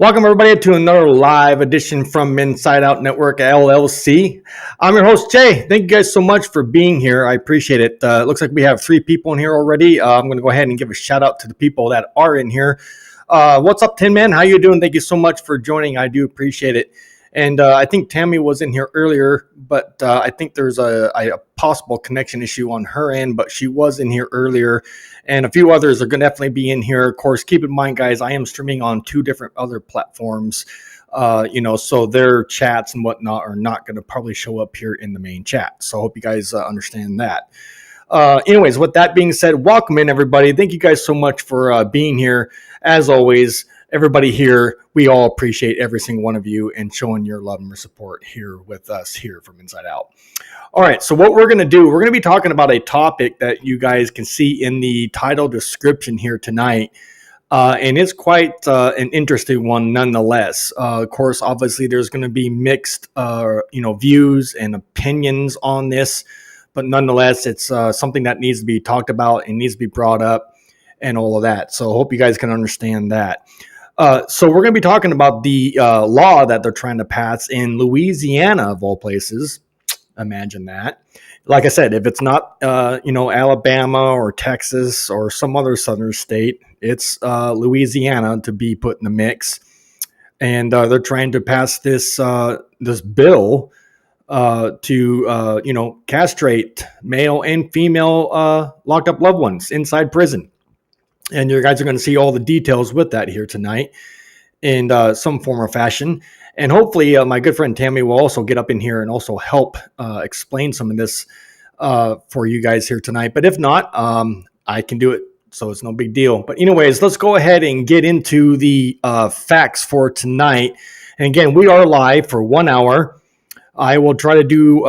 Welcome, everybody, to another live edition from Inside Out Network LLC. I'm your host, Jay. Thank you guys so much for being here. I appreciate it. It looks like we have 3 people in here already. I'm going to go ahead and give a shout out to the people that are in here. What's up, Tin Man? How you doing? Thank you so much for joining. I do appreciate it. And I think Tammy was in here earlier, but I think there's a possible connection issue on her end, but she was in here earlier. And a few others are going to definitely be in here. Of course, keep in mind, guys, I am streaming on 2 different other platforms, so their chats and whatnot are not going to probably show up here in the main chat. So I hope you guys understand that. Anyways, with that being said, welcome in, everybody. Thank you guys so much for being here. As always, everybody here, we all appreciate every single one of you and showing your love and your support here with us here from Inside Out. All right, so what we're going to do, we're going to be talking about a topic that you guys can see in the title description here tonight. And it's quite an interesting one nonetheless. Of course, obviously, there's going to be mixed views and opinions on this. But nonetheless, it's something that needs to be talked about and needs to be brought up and all of that. So I hope you guys can understand that. So we're going to be talking about the law that they're trying to pass in Louisiana, of all places. Imagine that. Like I said, if it's not, Alabama or Texas or some other southern state, it's Louisiana to be put in the mix. And they're trying to pass this bill to castrate male and female locked up loved ones inside prison. And you guys are going to see all the details with that here tonight in some form or fashion. And hopefully my good friend Tammy will also get up in here and also help explain some of this for you guys here tonight. But if not, I can do it. So it's no big deal. But anyways, let's go ahead and get into the facts for tonight. And again, we are live for 1 hour. I will try to do,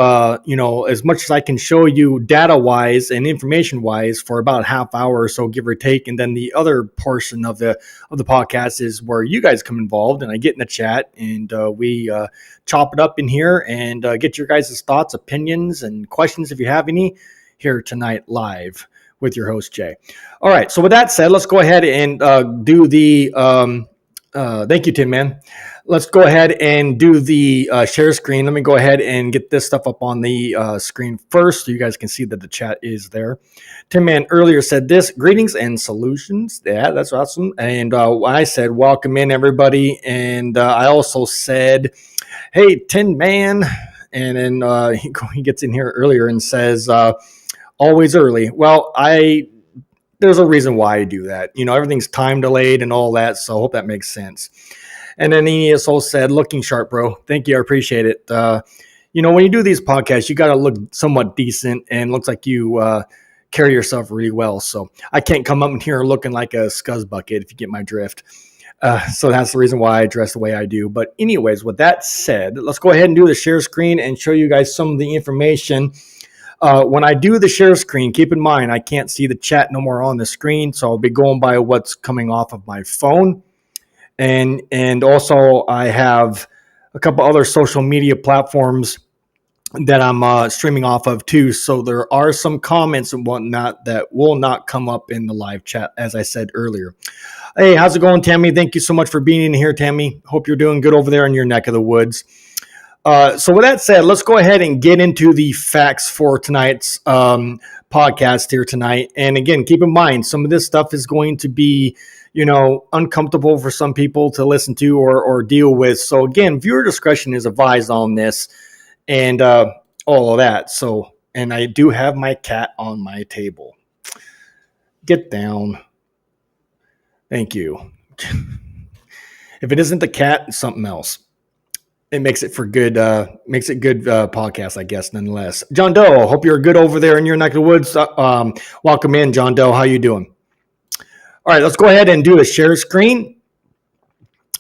as much as I can show you data-wise and information-wise for about half hour or so, give or take. And then the other portion of the podcast is where you guys come involved and I get in the chat and we chop it up in here and get your guys' thoughts, opinions, and questions if you have any here tonight live with your host, Jay. All right. So with that said, let's go ahead and do the thank you, Tim, man. Let's go ahead and do the share screen. Let me go ahead and get this stuff up on the screen first so you guys can see that the chat is there. Tim Man earlier said this, greetings and solutions. Yeah, that's awesome. And I said, welcome in, everybody. And I also said, hey, Tin Man. And then he gets in here earlier and says, always early. Well, there's a reason why I do that. Everything's time delayed and all that. So I hope that makes sense. And then he also said, looking sharp, bro. Thank you. I appreciate it. When you do these podcasts, you got to look somewhat decent and looks like you carry yourself really well. So I can't come up in here looking like a scuzz bucket, if you get my drift. So that's the reason why I dress the way I do. But anyways, with that said, let's go ahead and do the share screen and show you guys some of the information. When I do the share screen, keep in mind, I can't see the chat no more on the screen. So I'll be going by what's coming off of my phone. And also I have a couple other social media platforms that I'm streaming off of too. So there are some comments and whatnot that will not come up in the live chat, as I said earlier. Hey, how's it going, Tammy? Thank you so much for being in here, Tammy. Hope you're doing good over there in your neck of the woods. So with that said, let's go ahead and get into the facts for tonight's podcast here tonight. And again, keep in mind, some of this stuff is going to be uncomfortable for some people to listen to or deal with. So again, viewer discretion is advised on this and all of that. So, and I do have my cat on my table. Get down. Thank you. If it isn't the cat, it's something else. It makes it for good, podcast, I guess, nonetheless. John Doe, hope you're good over there in your neck of the woods. Welcome in, John Doe. How you doing? All right, let's go ahead and do a share screen.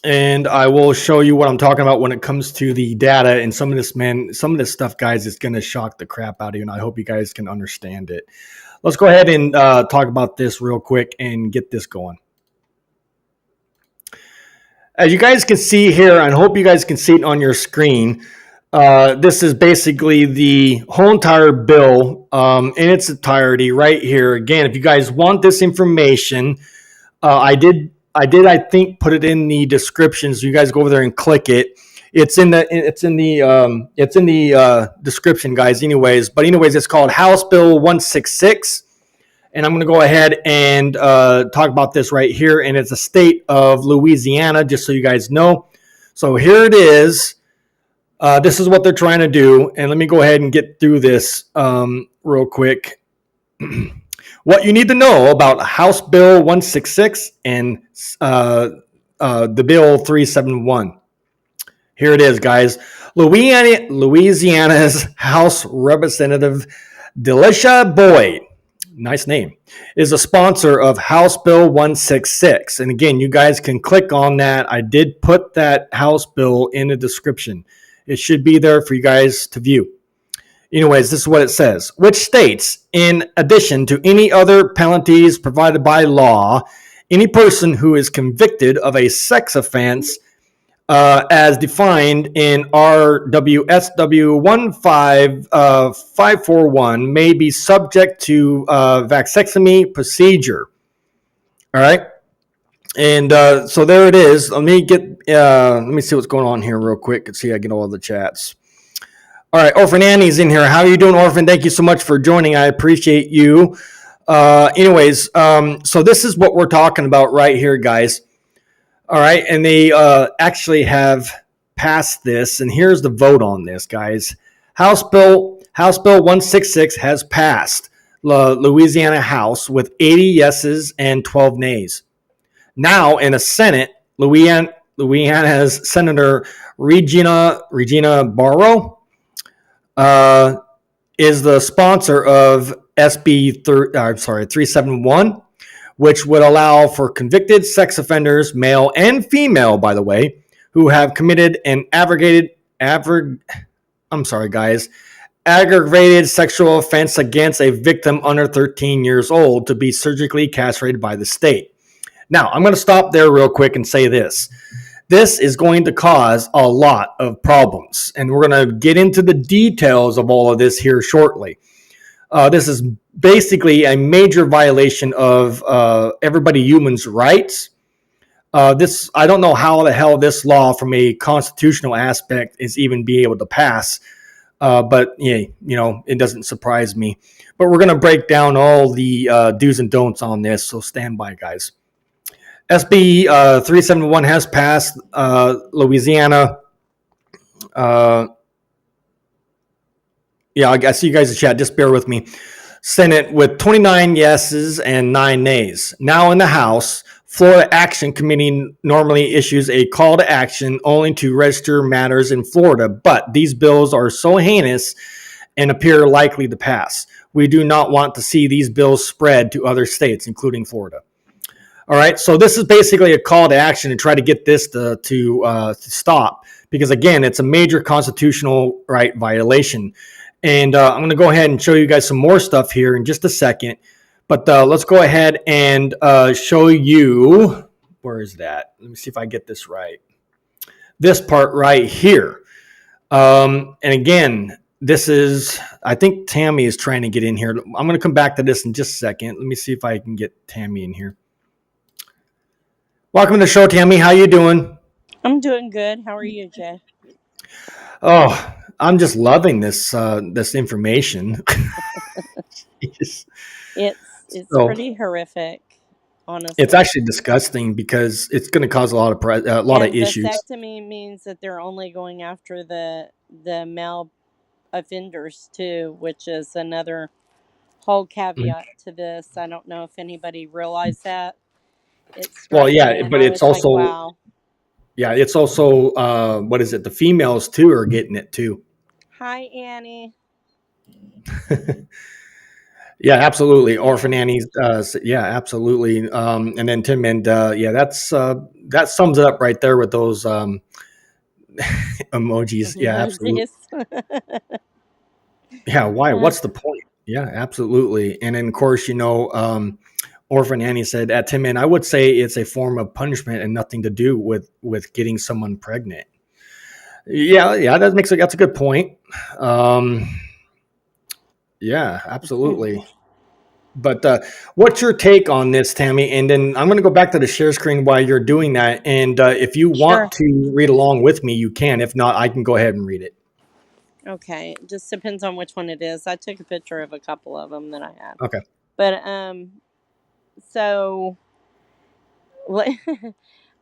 And I will show you what I'm talking about when it comes to the data and some of this stuff, guys, is going to shock the crap out of you. And I hope you guys can understand it. Let's go ahead and talk about this real quick and get this going. As you guys can see here, I hope you guys can see it on your screen. This is basically the whole entire bill in its entirety right here. Again, if you guys want this information, I think put it in the description, so you guys go over there and click it. It's in the description, guys. Anyways, it's called House Bill 166, and I'm going to go ahead and talk about this right here. And it's a state of Louisiana, just so you guys know. So here it is. This is what they're trying to do, and let me go ahead and get through this real quick. What you need to know about House Bill 166 and the Bill 371. Here it is, guys. Louisiana's House Representative Delisha Boyd, nice name, is a sponsor of House Bill 166. And again, you guys can click on that. I did put that House bill in the description. It should be there for you guys to view. Anyways, this is what it says. Which states, in addition to any other penalties provided by law, any person who is convicted of a sex offense as defined in RWSW 15541 may be subject to vasectomy procedure. All right. And so there it is. Let me see what's going on here real quick and see I get all the chats. All right, Orphan Annie's in here. How are you doing, Orphan? Thank you so much for joining. I appreciate you. So this is what we're talking about right here, guys. All right, and they actually have passed this, and here's the vote on this, guys. House Bill 166 has passed Louisiana House with 80 yeses and 12 nays. Now in the Senate, Louisiana's Senator Regina Barrow is the sponsor of SB 371, which would allow for convicted sex offenders, male and female, by the way, who have committed an aggravated sexual offense against a victim under 13 years old to be surgically castrated by the state. Now, I'm going to stop there real quick and say this. This is going to cause a lot of problems, and we're going to get into the details of all of this here shortly. This is basically a major violation of human's rights. I don't know how the hell this law from a constitutional aspect is even be able to pass, but it doesn't surprise me. But we're going to break down all the do's and don'ts on this, so stand by, guys. SB 371 has passed Louisiana. I see you guys in chat. Just bear with me. Senate with 29 yeses and 9 nays. Now in the House, Florida Action Committee normally issues a call to action only to register matters in Florida, but these bills are so heinous and appear likely to pass. We do not want to see these bills spread to other states, including Florida. All right, so this is basically a call to action to try to get this to stop, because again, it's a major constitutional right violation. And I'm going to go ahead and show you guys some more stuff here in just a second. But let's go ahead and show you, where is that? Let me see if I get this right. This part right here. And again, this is, I think Tammy is trying to get in here. I'm going to come back to this in just a second. Let me see if I can get Tammy in here. Welcome to the show, Tammy. How you doing? I'm doing good. How are you, Jay? Oh, I'm just loving this information. It's pretty horrific, honestly. It's actually disgusting because it's going to cause a lot of issues. Vasectomy means that they're only going after the male offenders too, which is another whole caveat to this. I don't know if anybody realized that. But it's also wow. Yeah, it's also what is it? The females too are getting it too. Hi, Annie. Yeah, absolutely. Orphan Yeah. Annie's. Yeah, absolutely. And then Tim and yeah, that sums it up right there with those emojis. Yeah, absolutely. Emojis. Yeah, why? What's the point? Yeah, absolutely. And then of course, Orphan Annie said at Tim and I would say it's a form of punishment and nothing to do with getting someone pregnant. Yeah, yeah, that's a good point. Um, yeah, absolutely. But what's your take on this, Tammy? And then I'm going to go back to the share screen while you're doing that. And if you want Sure. to read along with me, you can. If not, I can go ahead and read it. Okay. Just depends on which one it is. I took a picture of a couple of them that I had. Okay. But so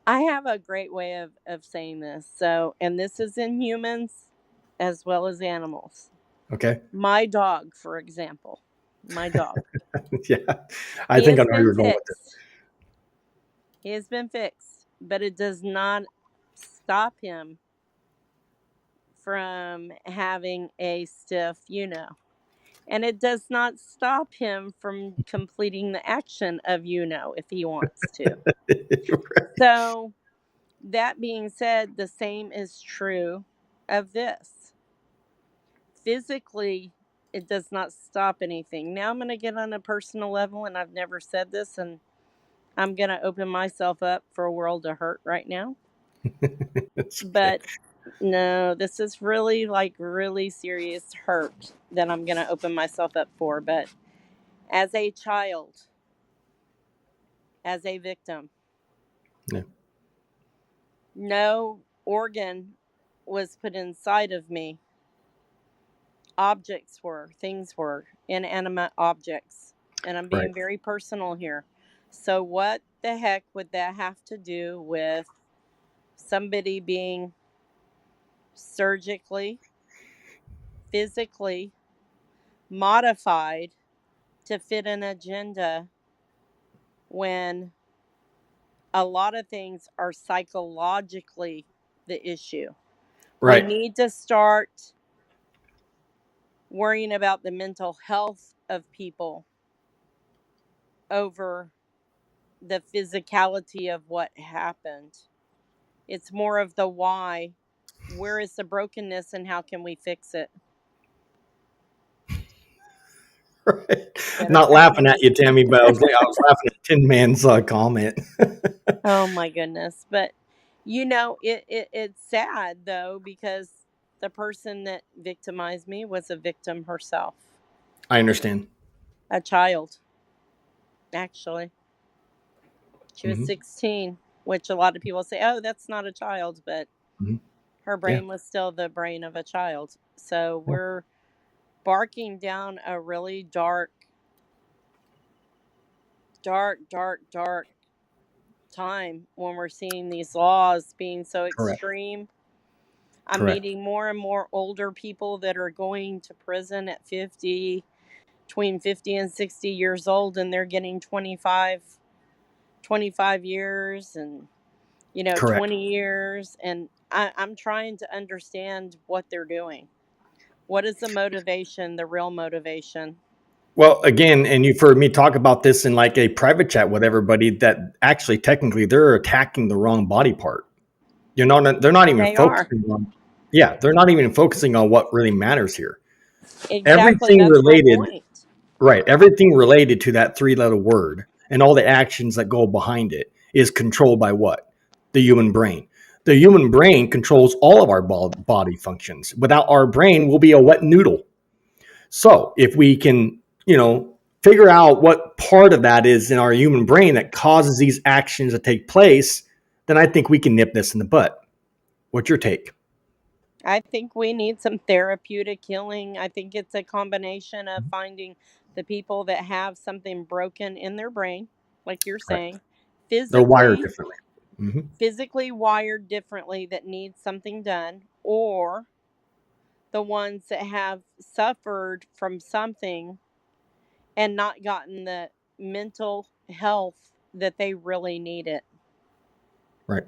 I have a great way of saying this. So, and this is in humans as well as animals. Okay. My dog, for example, my dog, Yeah. I he think I has know where been you're going with this. fixed. He has been fixed, but it does not stop him from having a stiff, and it does not stop him from completing the action of, if he wants to. So, that being said, the same is true of this. Physically, it does not stop anything. Now, I'm going to get on a personal level, and I've never said this, and I'm going to open myself up for a world of hurt right now. It's okay. But no, this is really like really serious hurt that I'm going to open myself up for. But as a child, as a victim, Yeah. no organ was put inside of me. Objects were, things were, inanimate objects. And I'm Right. being very personal here. So, what the heck would that have to do with somebody being surgically, physically modified to fit an agenda when a lot of things are psychologically the issue? We Right. need to start worrying about the mental health of people over the physicality of what happened. It's more of the why. Where is the brokenness and how can we fix it? Right. Better Not say laughing at this. you, Tammy, but I was laughing at Tin Man's comment. Oh my goodness. But it's sad though because the person that victimized me was a victim herself. I understand. A child, actually. She was Hmm. 16, which a lot of people say, "Oh, that's not a child," but Hmm. her Yeah. brain was still the brain of a child. So Yeah. we're barking down a really dark, dark, dark, dark time when we're seeing these laws being so Correct. extreme. I'm Correct. meeting more and more older people that are going to prison at 50, between 50 and 60 years old, and they're getting 25 years and, Correct. 20 years. And I'm trying to understand what they're doing. What is the motivation, the real motivation? Well, again, and you've heard me talk about this in like a private chat with everybody that actually technically they're attacking the wrong body part. They're not even They are. focusing on, yeah, they're not even focusing on what really matters here. Exactly. Everything That's my related, point. right? Everything related to that three-letter word and all the actions that go behind it is controlled by what? The human brain. The human brain controls all of our body functions. Without our brain, we'll be a wet noodle. So if we can, figure out what part of that is in our human brain that causes these actions to take place, then I think we can nip this in the butt. What's your take? I think we need some therapeutic healing. I think it's a combination of finding the people that have something broken in their brain, like you're Correct. saying, They're wired physically differently. Hmm. physically wired differently that needs something done, or the ones that have suffered from something and not gotten the mental health that they really needed. Right.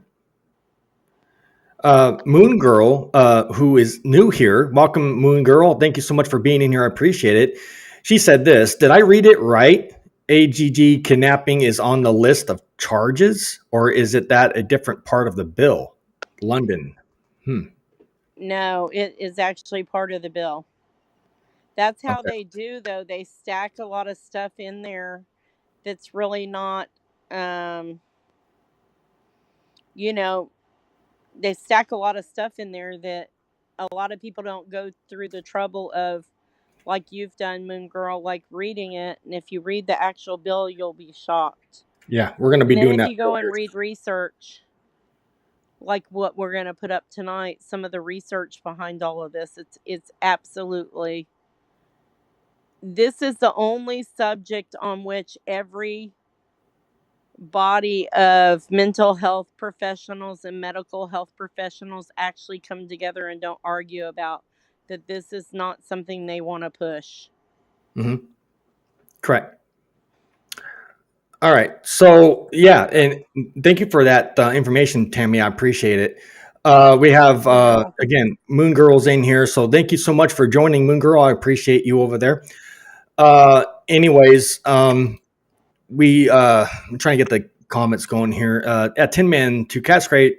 Moon Girl, who is new here. Welcome, Moon Girl. Thank you so much for being in here. I appreciate it. She said this. Did I read it right? AGG kidnapping is on the list of charges, or is it that a different part of the bill? London. Hmm. No, it is actually part of the bill. That's how Okay. they do, though. They stack a lot of stuff in there that's really not, um, you know, they stack a lot of stuff in there that a lot of people don't go through the trouble of, like you've done, Moon Girl, like reading it. And if you read the actual bill, you'll be shocked. Yeah, we're going to be And then doing if that you go and read research, like what we're going to put up tonight, some of the research behind all of this, it's absolutely, this is the only subject on which every body of mental health professionals and medical health professionals actually come together and don't argue about that. This is not something they want to push. Mm-hmm. Correct. All right. So yeah, and thank you for that information, Tammy. I appreciate it. We have You're welcome. again Moon Girl's in here, so thank you so much for joining, Moon Girl. I appreciate you over there. Anyways, I'm trying to get the comments going here. At Tin Man, to castrate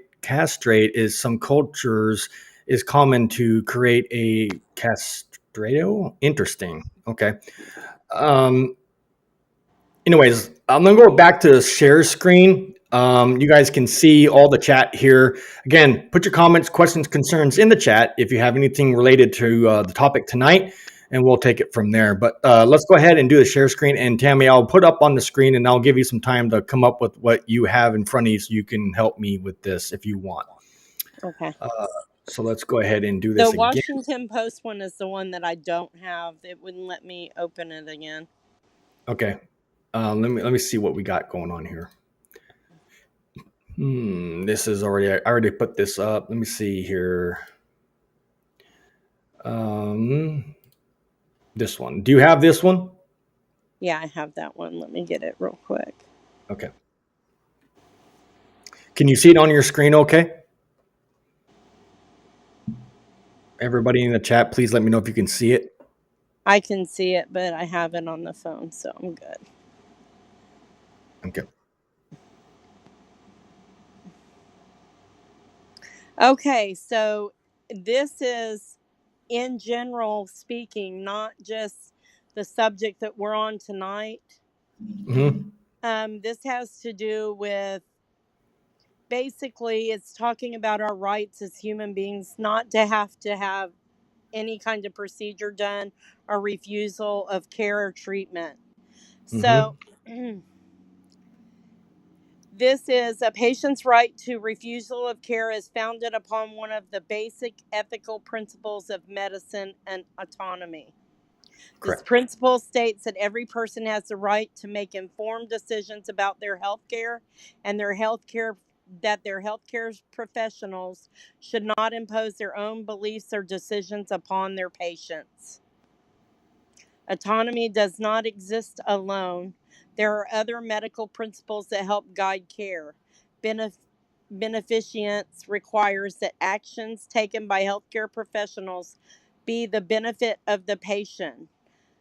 is some cultures is common to create a castrato. Interesting. Okay. Um, Anyways, I'm gonna go back to the share screen. You guys can see all the chat here. Again, put your comments, questions, concerns in the chat if you have anything related to the topic tonight, and we'll take it from there. But let's go ahead and do the share screen. And Tammy, I'll put up on the screen, and I'll give you some time to come up with what you have in front of you, so you can help me with this if you want. Okay. So let's go ahead and do The this again. Washington Post one is the one that I don't have. It wouldn't let me open it again. Okay. Let me see what we got going on here. This is already. I already put this up. Let me see here. This one. Do you have this one? Yeah, I have that one. Let me get it real quick. Okay. Can you see it on your screen? Okay. Everybody in the chat, please let me know if you can see it. I can see it, but I have it on the phone, so I'm good. Okay. Okay, so this is, in general speaking, not just the subject that we're on tonight. Mm-hmm. This has to do with, basically, it's talking about our rights as human beings not to have any kind of procedure done or refusal of care or treatment. So, Mm-hmm. this is a patient's right to refusal of care is founded upon one of the basic ethical principles of medicine and autonomy. This Correct. principle states that every person has the right to make informed decisions about their health care and their healthcare professionals should not impose their own beliefs or decisions upon their patients. Autonomy does not exist alone. There are other medical principles that help guide care. Benef- Beneficence requires that actions taken by healthcare professionals be the benefit of the patient.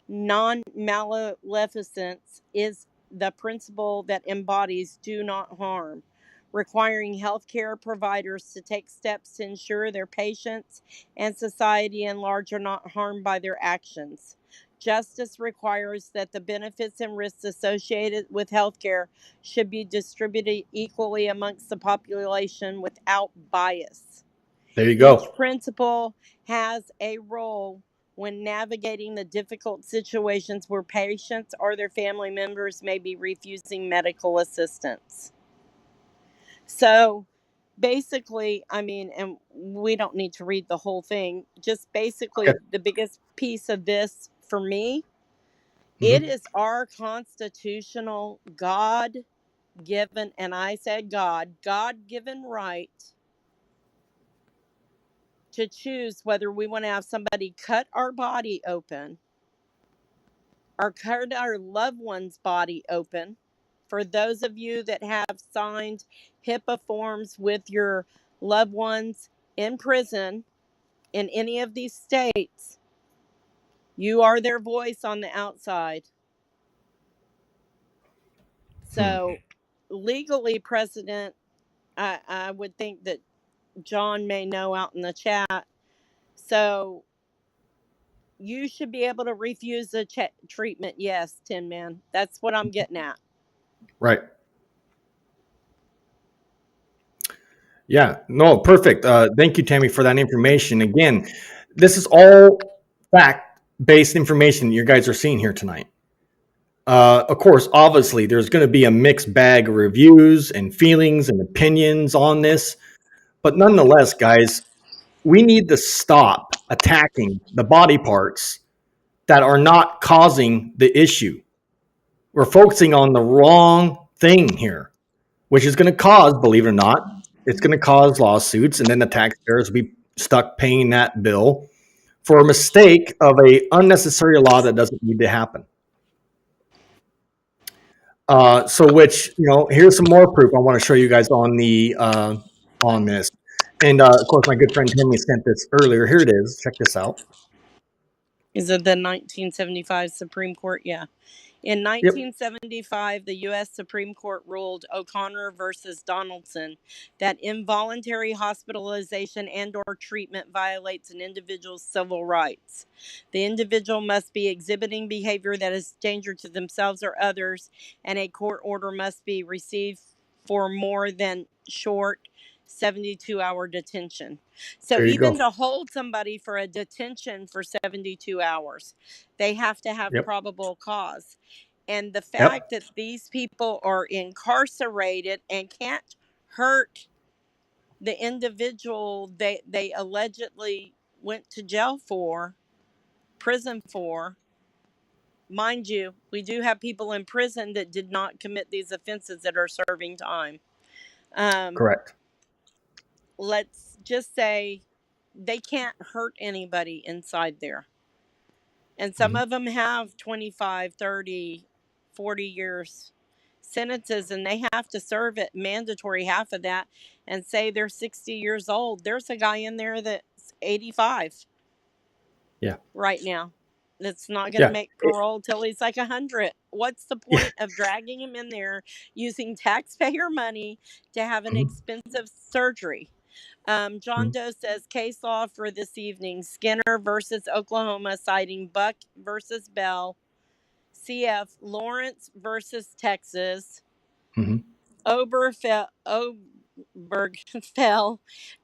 Non maleficence is the principle that embodies do not harm, requiring healthcare providers to take steps to ensure their patients and society in large are not harmed by their actions. Justice requires that the benefits and risks associated with healthcare should be distributed equally amongst the population without bias. There you Each go. principle has a role when navigating the difficult situations where patients or their family members may be refusing medical assistance. So, basically, I mean, and we don't need to read the whole thing, just Okay. basically, the biggest piece of this for me, it Mm-hmm. is our constitutional God given, and I said God given right to choose whether we want to have somebody cut our body open or cut our loved one's body open. For those of you that have signed HIPAA forms with your loved ones in prison in any of these states, You are their voice on the outside. So legally, President, I would think that John may know out in the chat. So you should be able to refuse the treatment. Yes, Tin Man. That's what I'm getting at. Right. Yeah. No, perfect. Thank you, Tammy, for that information. Again, this is all fact-based information you guys are seeing here tonight. Of course, obviously, there's going to be a mixed bag of reviews and feelings and opinions on this. But nonetheless, guys, we need to stop attacking the body parts that are not causing the issue. We're focusing on the wrong thing here, which is going to cause, believe it or not, it's going to cause lawsuits, and then the taxpayers will be stuck paying that bill for a mistake of a unnecessary law that doesn't need to happen. Here's some more proof I want to show you guys on the on this. And of course, my good friend Timmy sent this earlier. Here it is. Check this out. Is it the 1975 Supreme Court? Yeah. In Yep. 1975, the U.S. Supreme Court ruled O'Connor versus Donaldson that involuntary hospitalization and/or treatment violates an individual's civil rights. The individual must be exhibiting behavior that is danger to themselves or others, and a court order must be received for more than short 72-hour detention. So There you even go. to hold somebody for a detention for 72 hours, they have to have Yep. probable cause. And the Yep. fact that these people are incarcerated and can't hurt the individual they allegedly went to jail for, prison for. Mind you, we do have people in prison that did not commit these offenses that are serving time. Correct. Let's just say they can't hurt anybody inside there. And some Mhm. of them have 25, 30, 40 years sentences, and they have to serve it mandatory half of that, and say they're 60 years old. There's a guy in there that's 85 Yeah. right now that's not going to Yeah. make parole till he's like 100. What's the Yeah. point of dragging him in there using taxpayer money to have an Mhm. expensive surgery? John Mhm. Doe says case law for this evening: Skinner versus Oklahoma, citing Buck versus Bell. CF Lawrence versus Texas. Mhm. Obergefell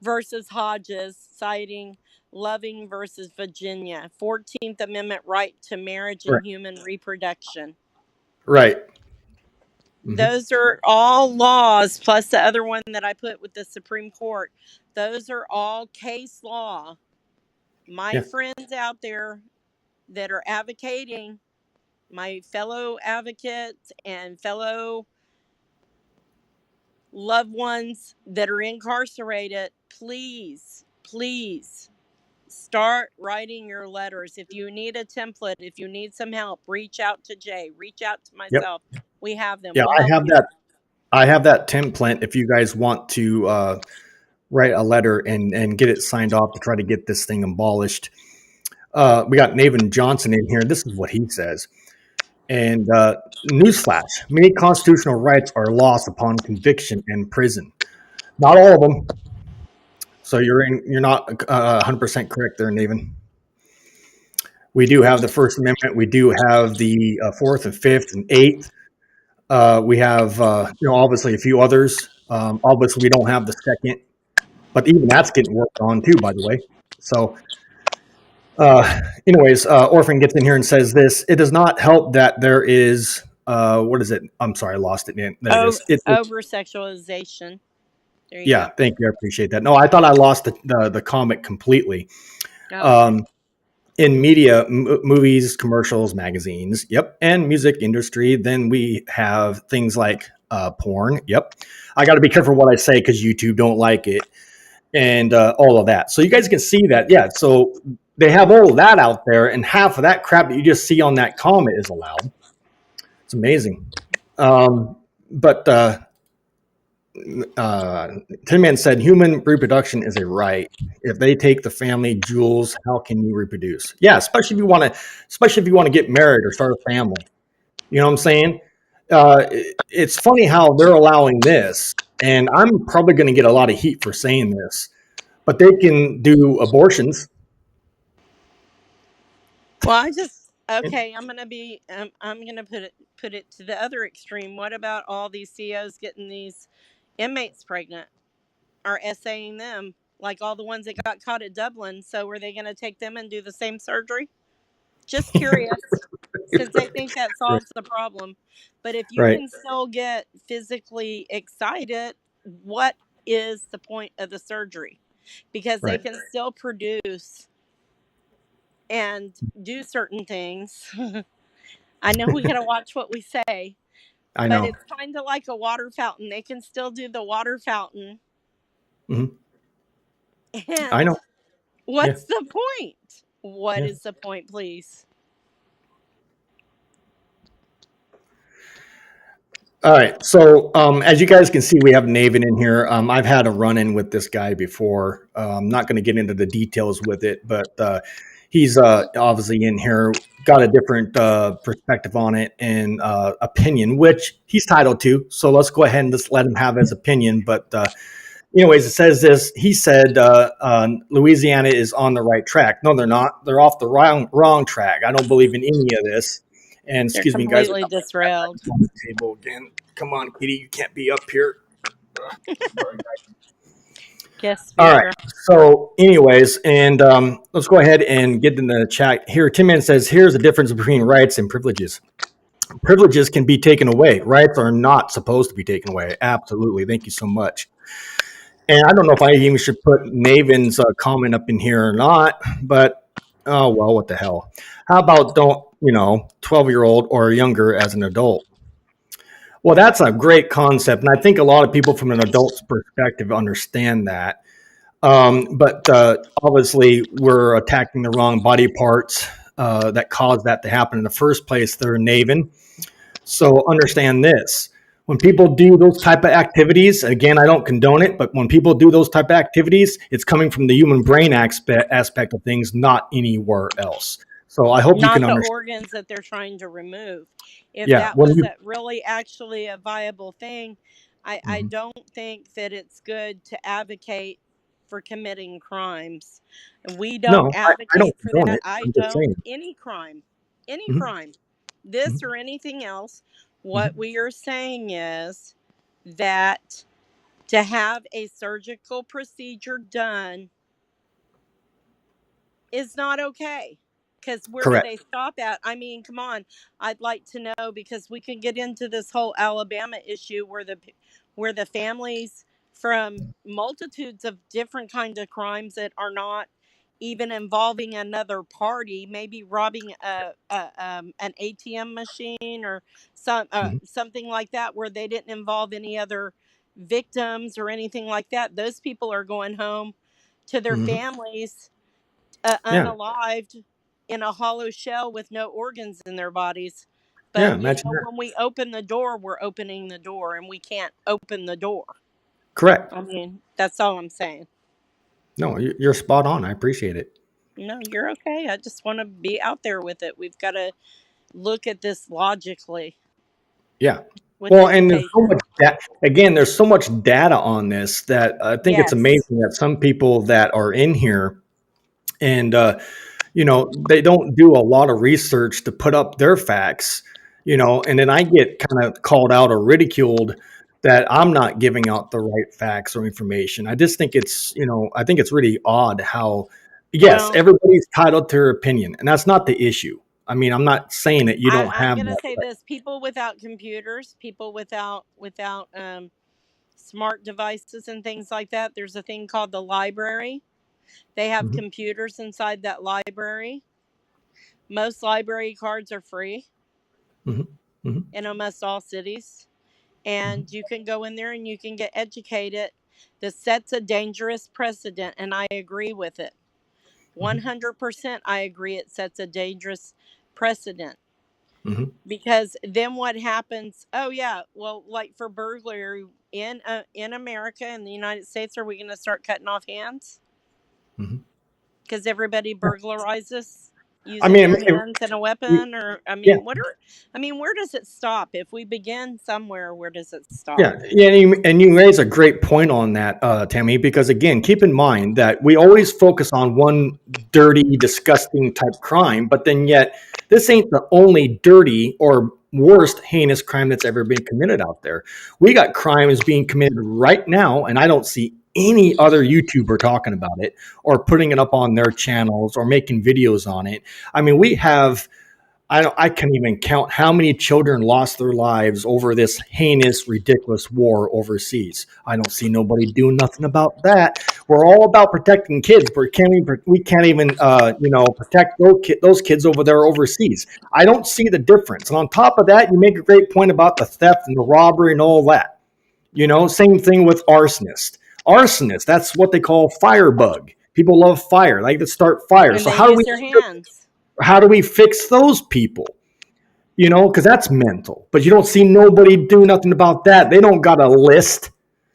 versus Hodges, citing Loving versus Virginia. 14th Amendment right to marriage Right. and human reproduction. Right. Mhm. Those are all laws, plus the other one that I put with the Supreme Court. Those are all case law. My Yeah. friends out there that are advocating, my fellow advocates and fellow loved ones that are incarcerated, please start writing your letters. If you need a template, if you need some help, reach out to Jay, reach out to Yep. myself. We have them. Yeah. We'll I help have you. that. I have that template. If you guys want to write a letter and get it signed off to try to get this thing abolished, we got Nathan Johnson in here. This is what he says. And newsflash: many constitutional rights are lost upon conviction and prison. Not all of them. So you're not 100% correct there, Nathan. We do have the First Amendment. We do have the Fourth and Fifth and Eighth. We have obviously a few others. Obviously, we don't have the Second, but even that's getting worked on too, by the way. So, Orphan gets in here and says this: it does not help that there is what is it? I'm sorry, I lost it. There it is. Over sexualization. There you Yeah, go. thank you. I appreciate that. No, I thought I lost the comment completely. Oh, okay. Um, in media, movies, commercials, magazines, yep, and music industry, then we have things like porn. Yep, I got to be careful what I say because YouTube don't like it, and all of that. So you guys can see that. Yeah, so they have all of that out there, and half of that crap that you just see on that comment is allowed. It's amazing. But uh, Tin Man said human reproduction is a right. If they take the family jewels, how can you reproduce? Yeah, especially if you want to get married or start a family. You know what I'm saying? It's funny how they're allowing this, and I'm probably going to get a lot of heat for saying this, but they can do abortions. Well, I just okay. I'm gonna put it to the other extreme. What about all these CEOs getting these inmates pregnant or essaying them, like all the ones that got caught at Dublin? So were they gonna take them and do the same surgery? Just curious, since they think that solves the problem. But if you Right, can still get physically excited, what is the point of the surgery? Because they right. can still produce and do certain things. I know we gotta watch what we say, I but know. it's kind of like a water fountain. They can still do the water fountain. Mhm. I And know. Yeah, what's the point? What yeah. is the point, please? All right. So, as you guys can see, we have Naven in here. I've had a run in with this guy before. I'm not going to get into the details with it, but he's obviously in here, got a different perspective on it and opinion, which he's titled to. So, let's go ahead and just let him have his opinion. But, anyways, it says this. He said Louisiana is on the right track. No, they're not. They're off the wrong track. I don't believe in any of this. And They're excuse me, guys, I completely got my cat disrailed. on the table again. Come on, kitty, you can't be up here. Sorry, guys. Guest All right. speaker. So, anyways, and let's go ahead and get in the chat here. Tim Man says, "Here's the difference between rights and privileges. Privileges can be taken away. Rights are not supposed to be taken away. Absolutely. Thank you so much." And I don't know if I even should put Naven's comment up in here or not, but oh well, what the hell? How about don't 12-year-old or younger as an adult? Well, that's a great concept, and I think a lot of people from an adult's perspective understand that. But obviously, we're attacking the wrong body parts that caused that to happen in the first place. They're Naven. So understand this: when people do those type of activities, again, I don't condone it, but when people do those type of activities, it's coming from the human brain aspect of things, not anywhere else. So I hope you can Not the understand. organs that they're trying to remove. If Yeah, that when was you. really actually a viable thing, I Mhm. don't think that it's good to advocate for committing crimes. We don't No, I don't advocate for condone that. it. I I'm just don't. saying. Any crime, any Mhm, crime, this mhm, or anything else, what mhm. we are saying is that to have a surgical procedure done is not okay. Because where do Correct. they stop at? I mean, come on. I'd like to know, because we can get into this whole Alabama issue where the families from multitudes of different kinds of crimes that are not even involving another party, maybe robbing an ATM machine or Mhm, something like that, where they didn't involve any other victims or anything like that. Those people are going home to their mhm. families, Yeah, unalived, in a hollow shell with no organs in their bodies. yeah. But Imagine that. when we open the door, we're opening the door, and we can't open the door. Correct. I mean, that's all I'm saying. No, you're spot on. I appreciate it. No, you're okay. I just want to be out there with it. We've got to look at this logically Yeah. with Well, and there's so education. much again, there's so much data on this that I think it's Yes. amazing that some people that are in here and they don't do a lot of research to put up their facts, and then I get kind of called out or ridiculed that I'm not giving out the right facts or information. I just think I think it's really odd how, yes, Well, everybody's titled to their opinion, and that's not the issue. I mean, I'm not saying that you don't I'm have gonna that, say but this: people without computers, people without smart devices and things like that. There's a thing called the library. They have Mhm, computers inside that library. Most library cards are free mhm, mhm, in almost all cities. mhm, And you can go in there and you can get educated. This sets a dangerous precedent, and I agree with it. mhm, 100% I agree it sets a dangerous precedent. mhm, Because then what happens? Oh, yeah. Well, like for burglary, in America, in the United States, are we going to start cutting off hands Mhm. because everybody burglarizes I using mean, their hands and a weapon? Or yeah. where does it stop? If we begin somewhere, where does it stop? Yeah, and you raise a great point on that, Tammy, because again, keep in mind that we always focus on one dirty, disgusting type crime, but then yet this ain't the only dirty or worst heinous crime that's ever been committed out there. We got crimes being committed right now, and I don't see any other YouTuber talking about it or putting it up on their channels or making videos on it. I mean, we have I can't even count how many children lost their lives over this heinous, ridiculous war overseas. I don't see nobody doing nothing about that. We're all about protecting kids, but we can't even protect those kids over there overseas. I don't see the difference. And on top of that, you make a great point about the theft and the robbery and all that. Same thing with arsonists. Arsonists, that's what they call firebug. People love fire, like to start fire. And So they how do use we their hands. fix those people? Because that's mental. But you don't see nobody do nothing about that. They don't got a list.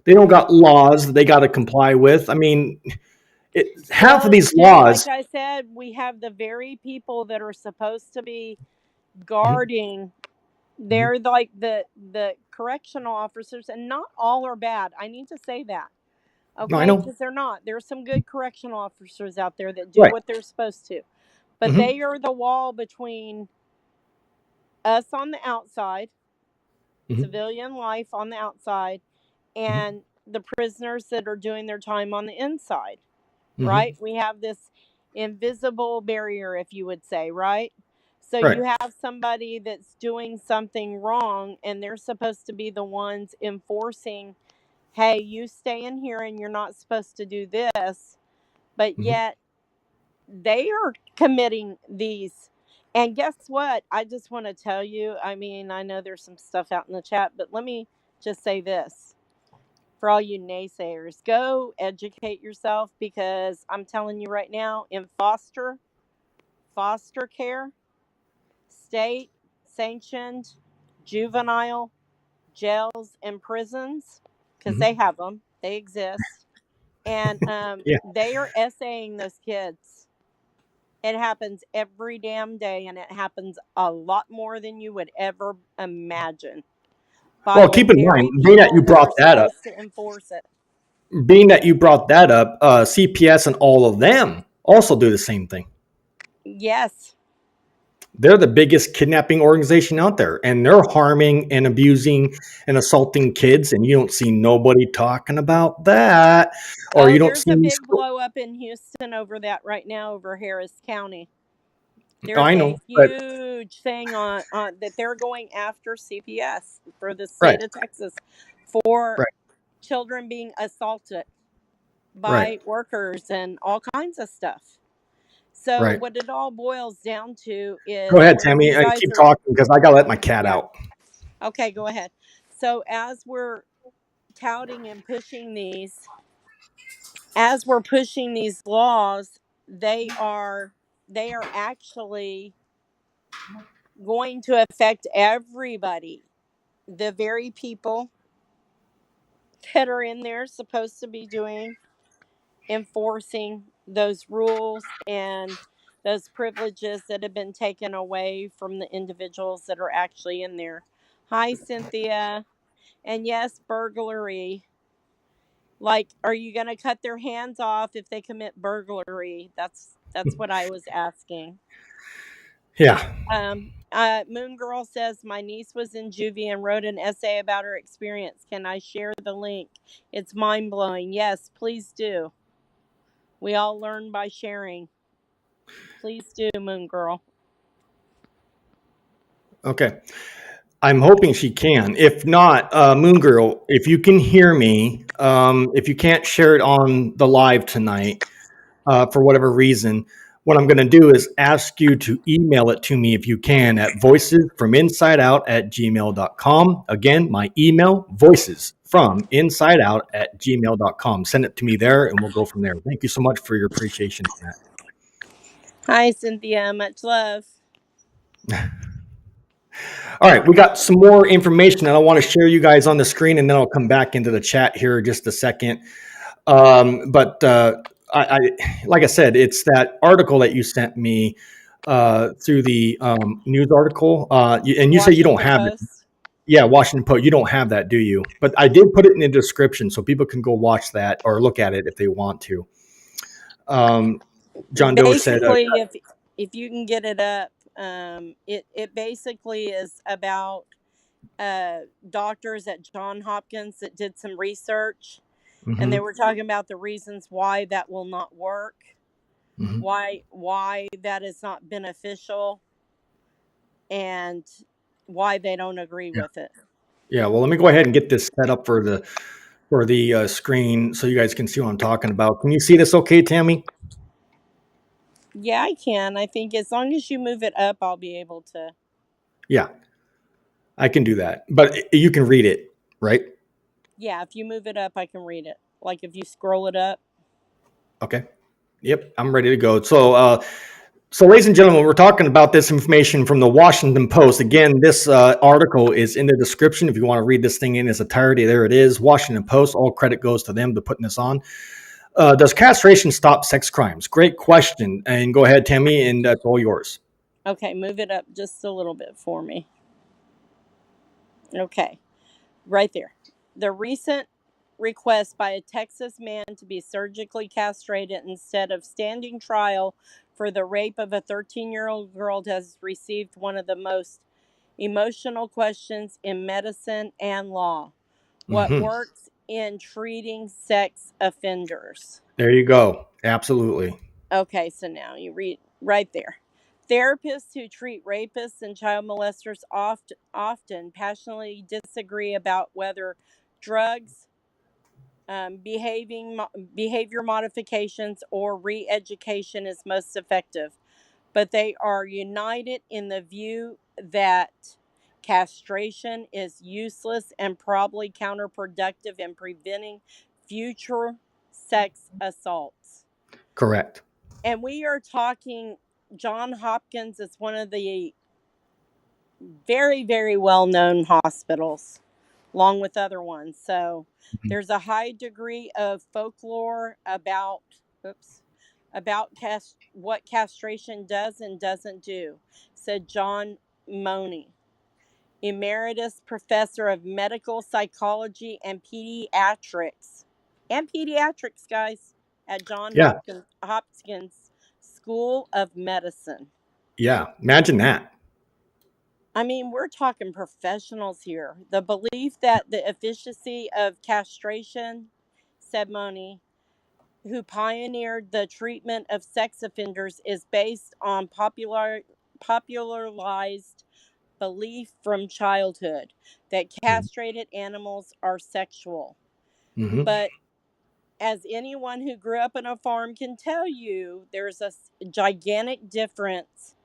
They don't got laws that they got to comply with. I mean, half of Well, these just like laws. I said, we have the very people that are supposed to be Mhm, guarding. mhm. They're like the correctional officers, and not all are bad. I need to say that, No, I okay? know. Because they're not. There's some good correctional officers out there that do Right. what they're supposed to, but Hmm. they are the wall between us on the outside, Hmm. civilian life on the outside, Hmm. and the prisoners that are doing their time on the inside. Right? Hmm. We have this invisible barrier, if you would say, right? So Right. you have somebody that's doing something wrong, and they're supposed to be the ones enforcing, hey, you stay in here and you're not supposed to do this. But Hmm. yet they are committing these. And guess what? I just want to tell you, I mean, I know there's some stuff out in the chat, but let me just say this for all you naysayers, go educate yourself, because I'm telling you right now, in foster care, state sanctioned juvenile jails and prisons, because Hmm. they have them, they exist, and Yeah. they are essaying those kids. It happens every damn day, and it happens a lot more than you would ever imagine by Well, the keep in mind, very people that are supposed to enforce it. CPS and all of them also do the same thing. Yes. They're the biggest kidnapping organization out there, and they're harming and abusing and assaulting kids, and you don't see nobody talking about that, or Oh, you don't there's see a any. big blow up in Houston over that right now, over Harris County. There's I a know, but huge thing on that they're going after CPS for the right, state of Texas for right, children being assaulted right, by workers and all kinds of stuff. So right. what it all boils down to Go is ahead, when Tammy. you guys Keep are, talking because I gotta let my cat yeah, out. okay, go ahead. So touting and pushing these, as we're pushing these laws, they are actually going to affect everybody. The very people that are in there supposed to be doing enforcing those rules and those privileges that have been taken away from the individuals that are actually in there. Hi, Cynthia. And yes, burglary. Like, are you going to cut their hands off if they commit burglary? That's what I was asking. Yeah. Moon Girl says my niece was in juvie and wrote an essay about her experience. Can I share the link? It's mind blowing. Yes, please do. We all learn by sharing. Please do, Moon Girl. Okay. I'm hoping she can. If not, Moon Girl, if you can hear me, if you can't share it on the live tonight, for whatever reason, what I'm going to do is ask you to email it to me if you can at voicesfrominsideout@gmail.com. Again, my email, voicesfrominsideout at gmail.com. Send it to me there and we'll go from there. Thank you so much for your appreciation on that. Hi, Cynthia. Much love. All right, we got some more information that I want to share you guys on the screen, and then I'll come back into the chat here in just a second. But I, like I said, it's that article that you sent me through the news article, and you say you don't Washington have it. Post. Yeah, Washington Post. You don't have that, do you? But I did put it in the description so people can go watch that or look at it if they want to. Um, John Doe said, Basically, if you can get it up, it basically is about doctors at John Hopkins that did some research, and they mhm, were talking about the reasons why that will not work, mhm. why that is not beneficial, and why they don't agree Yeah, with it. yeah. Well, let me go ahead and get this set up for the screen so you guys can see what I'm talking about. Can you see this okay, Tammy? Yeah, I can. I think as long as you move it up, I'll be able to. Yeah, I can do that. But you can read it, right? Yeah, if you move it up, I can read it. Like if you scroll it up. Okay. Yep, I'm ready to go. So, ladies and gentlemen, we're talking about this information from the Washington Post. Again, this article is in the description. If you want to read this thing in its entirety, there it is. Washington Post. All credit goes to them for putting this on. Does castration stop sex crimes? Great question. And go ahead, Tammy, and that's all yours. Okay, move it up just a little bit for me. Okay, right there. The recent request by a Texas man to be surgically castrated instead of standing trial for the rape of a 13-year-old girl has received one of the most emotional questions in medicine and law. What Hmm. works in treating sex offenders? There you go. Absolutely. Okay, so now you read right there. Therapists who treat rapists and child molesters often passionately disagree about whether drugs, behavior modifications, or re education is most effective. But they are united in the view that castration is useless and probably counterproductive in preventing future sex assaults. Correct. And we are talking, John Hopkins is one of the very, very well known hospitals, along with other ones. So Mhm. there's a high degree of folklore about, oops, about what castration does and doesn't do, said John Money, emeritus professor of medical psychology and pediatrics, guys, at John Yeah. Hopkins School of Medicine. Yeah. Imagine that. I mean, we're talking professionals here. The belief that the efficacy of castration, said Moni, who pioneered the treatment of sex offenders, is based on popularized belief from childhood that Mhm. castrated animals are sexual. Mhm. But as anyone who grew up on a farm can tell you, there's a gigantic difference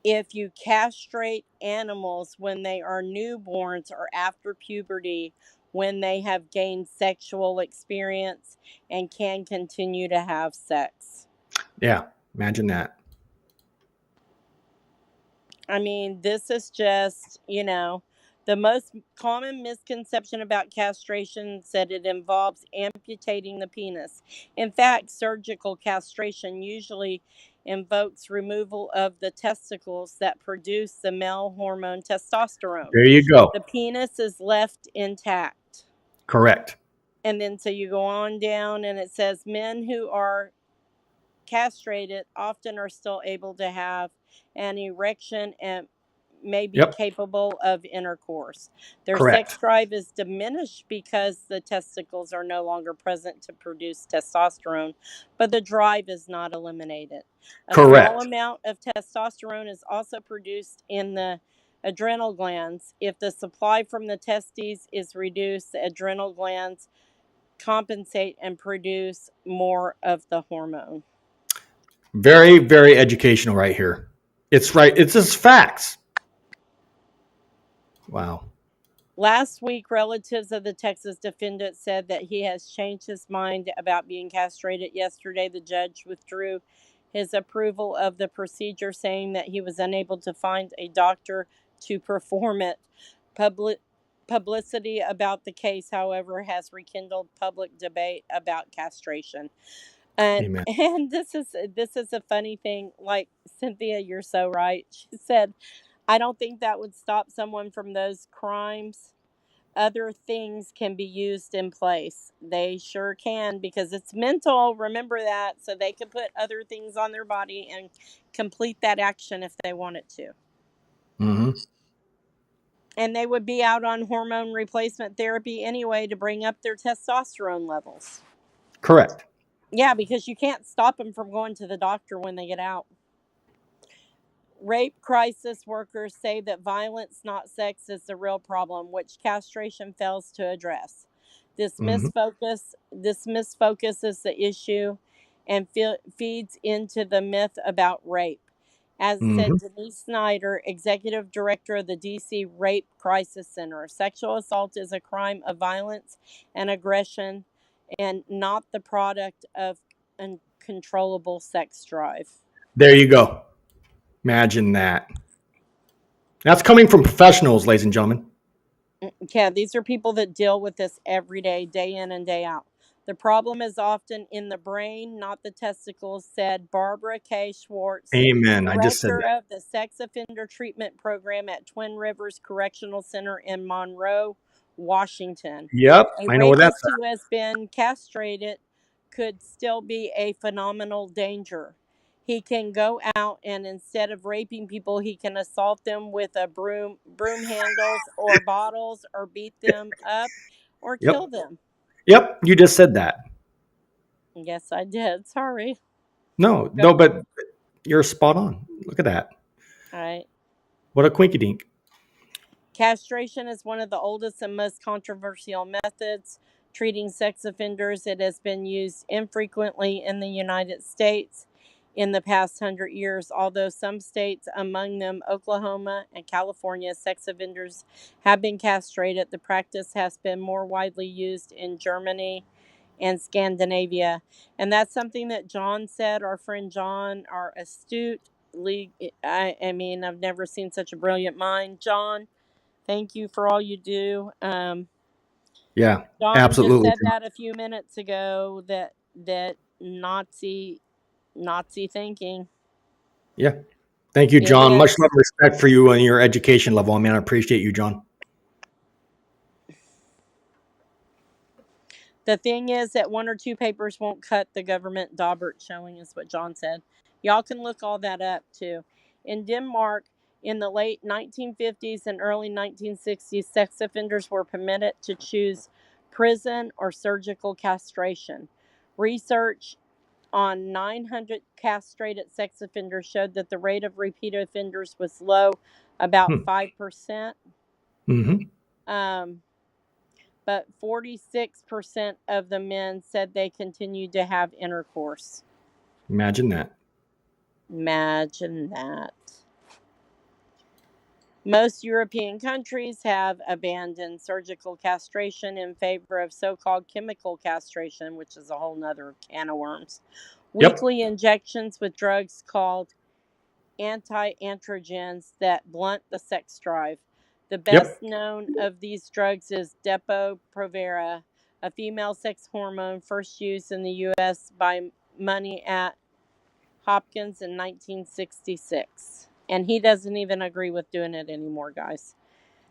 if you castrate animals when they are newborns or after puberty, when they have gained sexual experience and can continue to have sex. Yeah. Imagine that. I mean, this is just, the most common misconception about castration said it involves amputating the penis. In fact, surgical castration usually invokes removal of the testicles that produce the male hormone testosterone. There you go. The penis is left intact. Correct. And then so you go on down and it says men who are castrated often are still able to have an erection and may be Yep. capable of intercourse. Their sex Correct. drive is diminished because the testicles are no longer present to produce testosterone, but the drive is not eliminated. A small Correct. amount of testosterone is also produced in the adrenal glands. If the supply from the testes is reduced, the adrenal glands compensate and produce more of the hormone. Very, very educational right here. It's right. It's just facts. Wow. Last week, relatives of the Texas defendant said that he has changed his mind about being castrated. Yesterday, the judge withdrew his approval of the procedure, saying that he was unable to find a doctor to perform it. Publicity about the case, however, has rekindled public debate about castration. And Amen. and this is a funny thing. Like, Cynthia, you're so right. She said, I don't think that would stop someone from those crimes. Other things can be used in place. They sure can, because it's mental. Remember that. So they can put other things on their body and complete that action if they wanted to. Mm-hmm. And they would be out on hormone replacement therapy anyway to bring up their testosterone levels. Correct. Yeah, because you can't stop them from going to the doctor when they get out. Rape crisis workers say that violence, not sex, is the real problem, which castration fails to address. This Mm-hmm. misfocus is the issue and feeds into the myth about rape. As Mm-hmm. said Denise Snyder, executive director of the DC Rape Crisis Center, sexual assault is a crime of violence and aggression and not the product of uncontrollable sex drive. There you go. Imagine that. That's coming from professionals, ladies and gentlemen. Yeah, these are people that deal with this every day in and day out. The problem is often in the brain, not the testicles, said Barbara K. Schwartz, Amen. I just said director that. of the Sex Offender Treatment Program at Twin Rivers Correctional Center in Monroe, Washington. Yep. A I know where that's rapist who has been castrated could still be a phenomenal danger. He can go out and instead of raping people, he can assault them with a broom handles or bottles, or beat them up or at. Yep. kill them. Yep. You just said that. Yes, I did. Sorry. No, Go. no, but you're spot on. Look at that. All right. What a quinky dink. Castration is one of the oldest and most controversial methods treating sex offenders. It has been used infrequently in the United States in the past 100 years, although some states, among them Oklahoma and California, sex offenders have been castrated. The practice has been more widely used in Germany and Scandinavia. And that's something that John said, our friend John, our astute league. I mean, I've never seen such a brilliant mind. John, thank you for all you do. Yeah, John just absolutely. said that a few minutes ago, that Nazi thinking. Yeah. Thank you, It John. Much is. love and respect for you and your education level. Man, I appreciate you, John. The thing is that one or two papers won't cut the government Daubert showing, is what John said. Y'all can look all that up too. In Denmark, in the late 1950s and early 1960s, sex offenders were permitted to choose prison or surgical castration. Research on 900 castrated sex offenders showed that the rate of repeat offenders was low, about 5%. Mm-hmm. But 46% of the men said they continued to have intercourse. Imagine that. Imagine that. Most European countries have abandoned surgical castration in favor of so called chemical castration, which is a whole nother can of worms. Yep. Weekly injections with drugs called anti-androgens that blunt the sex drive. The Yep. best known of these drugs is Depo-Provera, a female sex hormone first used in the U.S. by Money at Hopkins in 1966. And he doesn't even agree with doing it anymore, guys.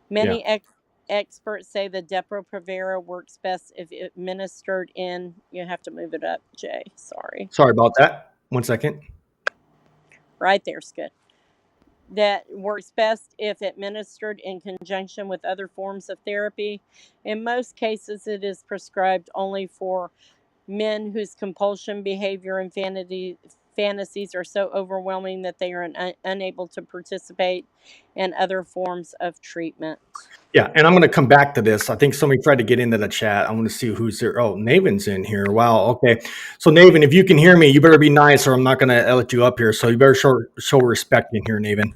Yeah. Many experts say the Depo-Provera works best if administered in. You have to move it up, Jay. Sorry. Sorry about that. 1 second. Right there's good. That works best if administered in conjunction with other forms of therapy. In most cases, it is prescribed only for men whose compulsion behavior and fantasies are so overwhelming that they are unable to participate in other forms of treatment. Yeah, and I'm going to come back to this. I think somebody tried to get into the chat. I want to see who's there. Oh, Naven's in here. Wow. Okay. So, Naven, if you can hear me, you better be nice or I'm not going to let you up here. So, you better show respect in here, Naven.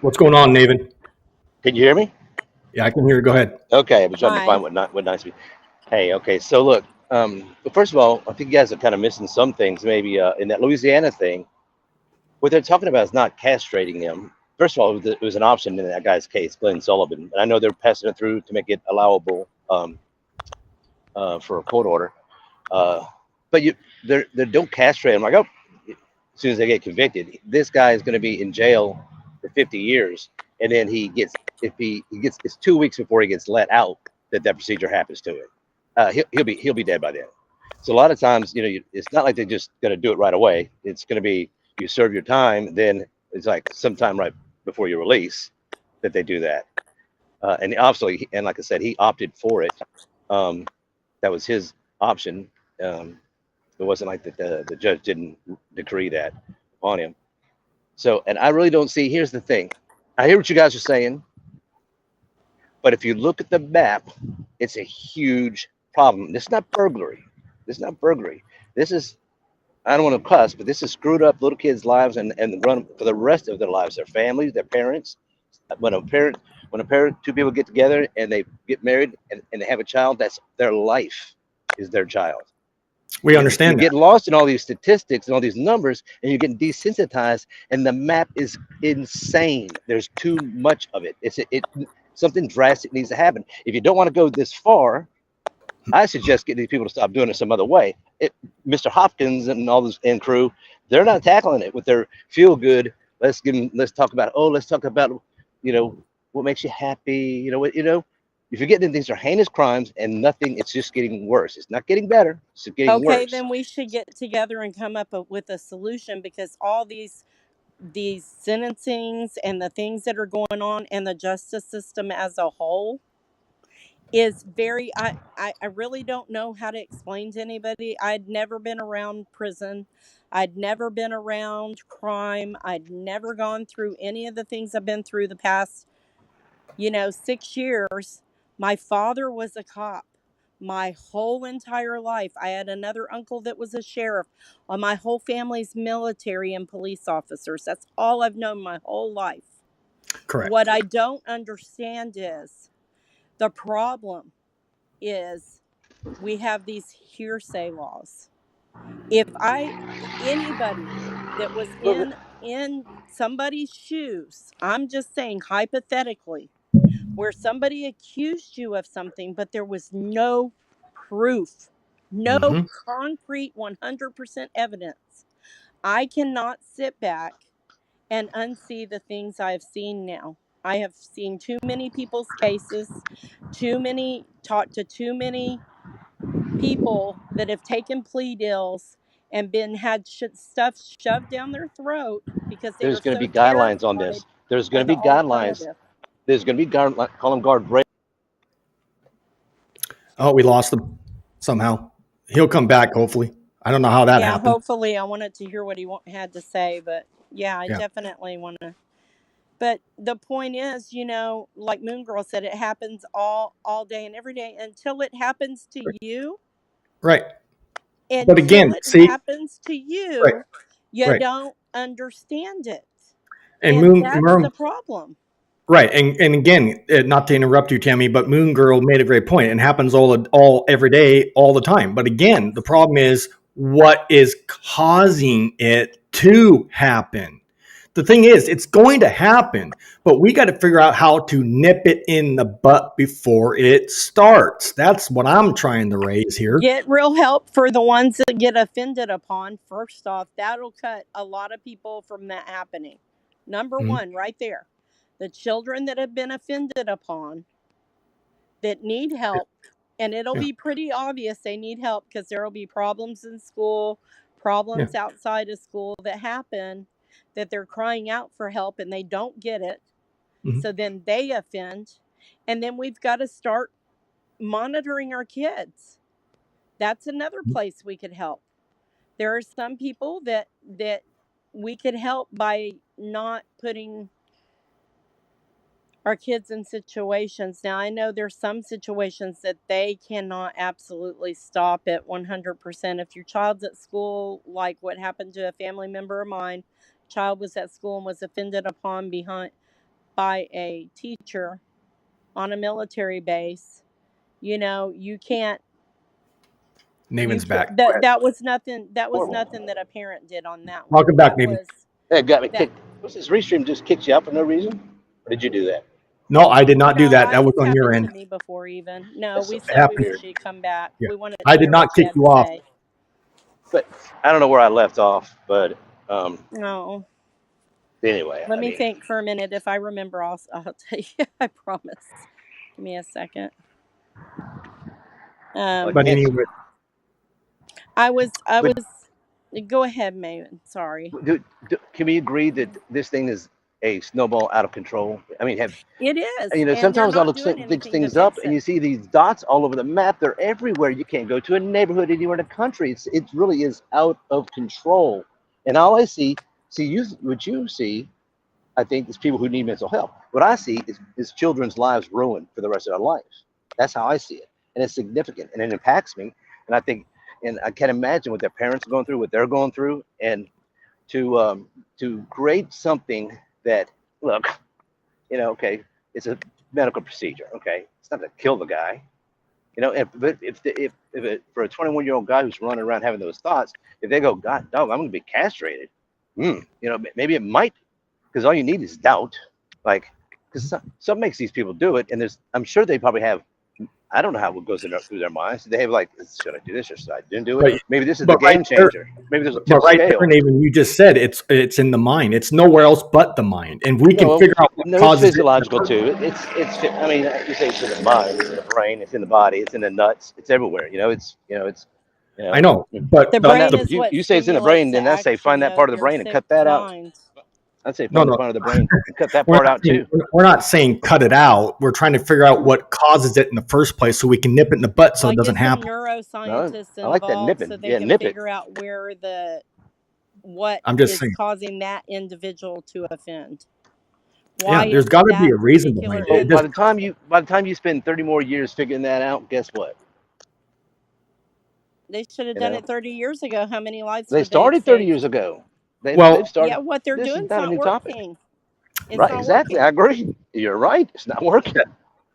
What's going on, Naven? Can you hear me? Yeah, I can hear you. Go ahead. Okay, I was trying to Hi. find what nice. Hey, okay. So look, well, first of all, I think you guys are kind of missing some things. Maybe in that Louisiana thing, what they're talking about is not castrating them. First of all, it was an option in that guy's case, Glenn Sullivan, and I know they're passing it through to make it allowable for a court order. But they don't castrate them. Like, oh, as soon as they get convicted, this guy is going to be in jail for 50 years, and then it's 2 weeks before he gets let out that procedure happens to him. He'll be dead by then. So a lot of times, it's not like they're just going to do it right away. It's going to be you serve your time, then it's like sometime right before your release that they do that. And obviously, and like I said, he opted for it. That was his option. It wasn't like the judge didn't decree that on him. So, and I really don't see. Here's the thing. I hear what you guys are saying, but if you look at the map, it's a huge problem. This is not burglary. This is, I don't want to cuss, but this is screwed up little kids' lives and run for the rest of their lives, their families, their parents. When a parent, two people get together and they get married and they have a child, that's their life, is their child. We understand you get lost in all these statistics and all these numbers, and you're getting desensitized, and the map is insane. There's too much of it. Something drastic needs to happen. If you don't want to go this far, I suggest getting these people to stop doing it some other way. Mr. Hopkins and all this and crew, they're not tackling it with their feel good. Let's talk about what makes you happy. If you're getting into these are heinous crimes and nothing, it's just getting worse. It's not getting better. It's just getting worse. Okay, then we should get together and come up with a solution, because all these sentencings and the things that are going on and the justice system as a whole is very, I really don't know how to explain to anybody. I'd never been around prison. I'd never been around crime. I'd never gone through any of the things I've been through the past 6 years. My father was a cop my whole entire life. I had another uncle that was a sheriff. My whole family's military and police officers. That's all I've known my whole life. Correct. What I don't understand is the problem is we have these hearsay laws. If anybody that was in somebody's shoes, I'm just saying hypothetically, where somebody accused you of something, but there was no proof, no concrete 100% evidence. I cannot sit back and unsee the things I've seen now. I have seen too many people's cases, talked to too many people that have taken plea deals and had stuff shoved down their throat because they There's are going to so be guidelines on terrified this. There's going of to the be guidelines. alternative. There's going to be call them guard break. Oh, we lost him somehow. He'll come back, hopefully. I don't know how that happened. Hopefully. I wanted to hear what he had to say, but I definitely want to. But the point is, like Moon Girl said, it happens all day and every day until it happens to you. Right. But again, happens to you, you don't understand it. And that's the problem. Right. And again, not to interrupt you, Tammy, but Moon Girl made a great point. It happens all every day, all the time. But again, the problem is what is causing it to happen. The thing is, it's going to happen, but we got to figure out how to nip it in the butt before it starts. That's what I'm trying to raise here. Get real help for the ones that get offended upon. First off, that'll cut a lot of people from that happening. Number one, right there. The children that have been offended upon that need help, and it'll be pretty obvious they need help because there will be problems in school, problems outside of school that happen, that they're crying out for help and they don't get it. So then they offend. And then we've got to start monitoring our kids. That's another place we could help. There are some people that we could help by not putting our kids in situations. Now, I know there's some situations that they cannot absolutely stop at 100%. If your child's at school, like what happened to a family member of mine, child was at school and was offended upon by a teacher on a military base. You can't. Naven's back. That was nothing. That was nothing that a parent did on that one. Welcome back, Naven. That got me That kicked. What's this restream just kicked you out for no reason? Or did you do that? No, I did not do no, that. That was it's on your happened to end. me before. Even no, That's we so It said we happened. weird. wish you'd come back. Yeah. We wanted to I did hear not what you kick had you to off. say. But I don't know where I left off. But No, anyway, let I me mean, think for a minute. If I remember, I'll tell you. I promise. Give me a second. I But can't. anyway, I But was. Go ahead, Maven. Sorry. can we agree that this thing is a snowball out of control? I mean, It is, and they're sometimes I not look doing fix anything to things up, fix and it. you see these dots all over the map. They're everywhere. You can't go to a neighborhood anywhere in the country. It really is out of control. And all I see you what you see, I think, is people who need mental health. What I see is children's lives ruined for the rest of their life. That's how I see it, and it's significant, and it impacts me. And I think, and I can't imagine what their parents are going through, what they're going through, and to create something that, look, okay, it's a medical procedure. Okay, it's not to kill the guy. But if it, for a 21-year-old guy who's running around having those thoughts, if they go, God, dog, I'm going to be castrated. Maybe it might, because all you need is doubt. Like, because some makes these people do it, and I'm sure they probably have. I don't know how it goes through their minds. They have like, should I do this or should I didn't do it? but Maybe this is the but right game there, changer. Maybe there's a but tip right there, scale. Nathan, you just said it's in the mind. It's nowhere else but the mind, and we can No, figure out what no, it's causes it. physiological too. I mean, you say it's in the mind, it's in the brain, it's in the body, it's in the nuts, it's everywhere. You I know. know, The but Find out brain the is you what you say it's in the brain, stimulates the then I say find action that of part of the your brain and sick cut that out. mind. I'd say no, find the no, part of the brain and cut that we're part not out saying too. we're not saying cut it out. We're trying to figure out what causes it in the first place, so we can nip it in the butt, so it Like doesn't get some happen. No, neuroscientists I like that involved so nipping. they Yeah, can nip it. figure out what I'm just is saying. causing that individual to offend. Yeah, Why there's is got to be that a reason behind particular it. Well, It just by the time you spend 30 more years figuring that out, guess what? They should have You done know, it 30 years ago. How many lives they would they have started 30 years saved? ago. They've well, Yeah, started. what they're This is doing is not a not new topic, working. It's right? not Exactly. I working. agree. You're right. It's not working.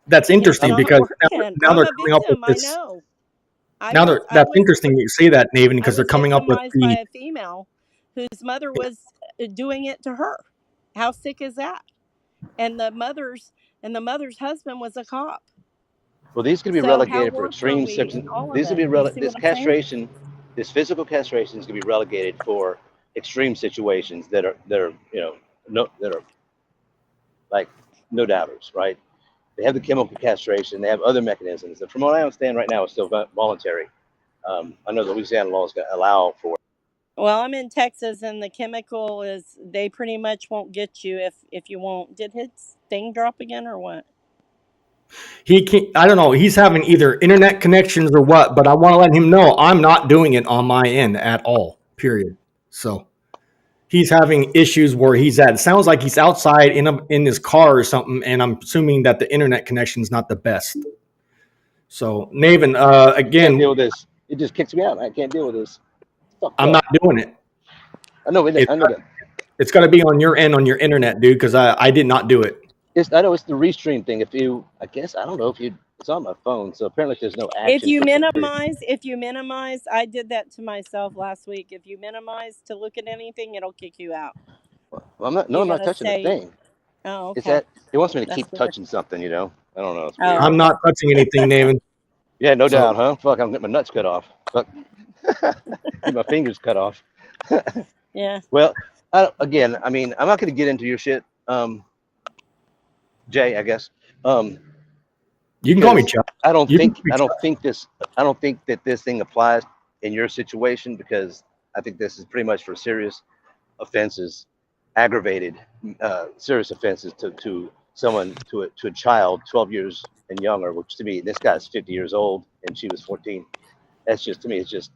that's It's interesting I'm, not because working. now I'm they're a coming up with victim. I this. know. Now they're that's interesting that you say that, Nathan, I because they're was coming up with victimized by the. a female whose mother was doing it to her. How sick is that? And the mother's husband was a cop. Well, these could be So how relegated for warped are extreme we sex. in all of These could it? be You see this what I'm saying? castration, this physical castration is going to be relegated for extreme situations that are no that are like no doubters, right? They have the chemical castration. They have other mechanisms. And from what I understand right now, it's still voluntary. I know the Louisiana law is going to allow for. Well, I'm in Texas, and the chemical is they pretty much won't get you if you won't. Did his thing drop again or what? He can't. I don't know. He's having either internet connections or what, but I want to let him know I'm not doing it on my end at all. Period. So he's having issues where he's at. It sounds like he's outside in his car or something, and I'm assuming that the internet connection is not the best. So Naven, I can't deal again, with this. It just kicks me out. I can't deal with this. It's fucked I'm up. not doing it. I know it. It's I know that. it's got to be on your end on your internet, dude, because I did not do it. I know it's the restream thing. I guess I don't know if you. It's on my phone, so apparently there's no action for. If you minimize, I did that to myself last week. If you minimize to look at anything, it'll kick you out. Well, I'm not. No, You I'm not gotta touching the say, thing. "Oh, It's okay, that it wants me to that's keep weird." touching something. I don't know. It's Oh, weird. I'm okay, not touching anything, Naven. Yeah, no So doubt, huh? Fuck, I'm getting my nuts cut off. Fuck, get my fingers cut off. yeah. Well, again, I mean, I'm not going to get into your shit, Jay. I guess, you can call me because Chuck. I don't You can call think me I Chuck. don't think this I don't think that this thing applies in your situation because I think this is pretty much for serious offenses, aggravated, serious offenses to someone to a child 12 years and younger. Which to me, this guy's 50 years old and she was 14. That's just to me. It's just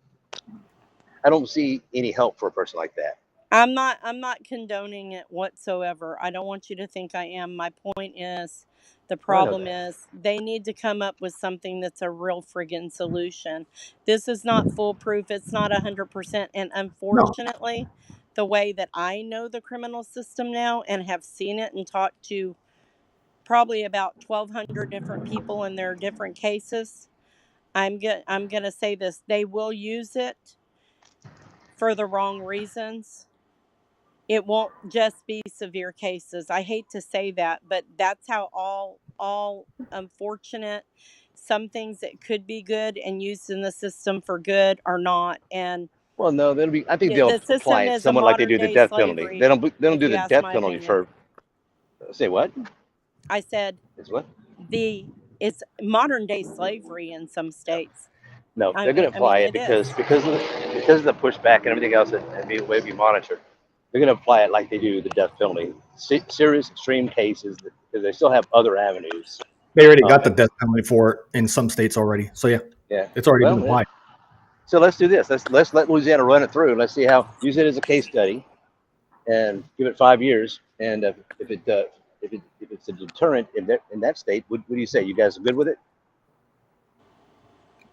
I don't see any help for a person like that. I'm not condoning it whatsoever. I don't want you to think I am. My point is the Well, I know problem that. is they need to come up with something that's a real friggin' solution. This is not foolproof. It's not 100%, and No, unfortunately, the way that I know the criminal system now and have seen it and talked to probably about 1200 different people in their different cases, I'm going to say this, they will use it for the wrong reasons. It won't just be severe cases. I hate to say that, but that's how all unfortunate, some things that could be good and used in the system for good are not. And Well, no, that'll be. I think they'll the apply system it is a somewhat like they modern do the day death penalty. slavery, They don't if do you the ask death my penalty opinion. for. Say what? I said Is what? it's modern day slavery in some No, states. no, I they're going mean, to apply it it is. because of the pushback and everything else and the way we monitor. They're going to apply it like they do the death penalty. Serious, extreme cases because they still have other avenues. They already got the And death penalty for it in some states already. So yeah, yeah, it's already been well, yeah. applied. So let's do this. Let's let Louisiana run it through. Let's see how use it as a case study and give it 5 years. And if it's a deterrent in that state, what do you say? You guys are good with it?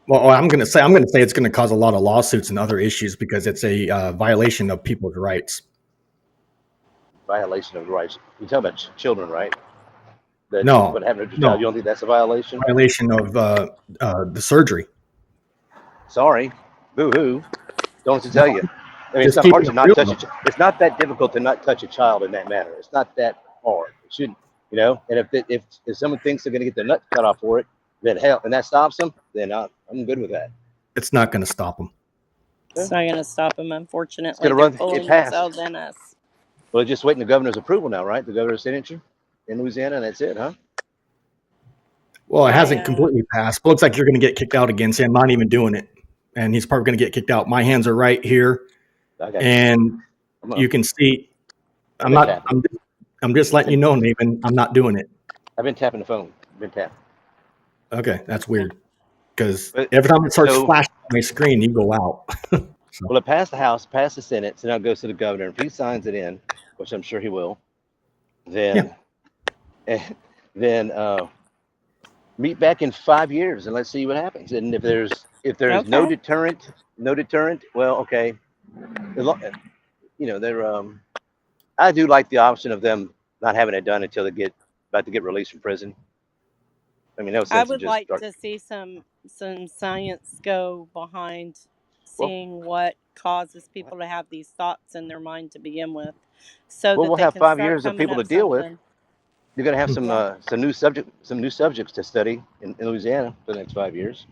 Well, I'm going to say it's going to cause a lot of lawsuits and other issues because it's a violation of people's rights. Violation of rights. You're talking about children, right? That No, what happened to your child? no You don't think that's a violation? violation of the surgery. Sorry, boo hoo. Don't to No, tell you. I mean, it's just not hard keeping to it not touch real. it. It's not that difficult to not touch a child in that manner. It's not that hard. It shouldn't, you know. And if someone thinks they're going to get their nut cut off for it, then hell, and that stops them, then I'm good with that. It's not going to stop them. It's not going to stop them, It's going unfortunately. to They're run. It fooling passed. themselves and us. Well, just waiting the governor's approval now, right? The governor's signature in Louisiana, and that's it, huh? Well, it hasn't I completely passed. But looks like you're going to get kicked out again. Say I'm not even doing it, and he's probably going to get kicked out. My hands are right here, I got you. and you can see. I've I'm been not. tapping. I'm just letting you know, Nathan. I'm not doing it. I've been tapping the phone. I've been tapping. Okay, that's weird because But every time it starts so flashing on my screen, you go out. So well, it passed the House, passed the Senate, so now it goes to the governor. If he signs it in, which I'm sure he will, yeah, then then meet back in 5 years and let's see what happens. And if there's no okay. deterrent, no deterrent, well, okay, they're I do like the option of them not having it done until they get about to get released from prison. I mean, no I sense in would just like start. to see some science go behind Well, seeing what causes people to have these thoughts in their mind to begin with, so well, that we'll they have can five start years of coming people to up deal with. something. You're going to have Yeah. some new subjects to study in Louisiana for the next 5 years.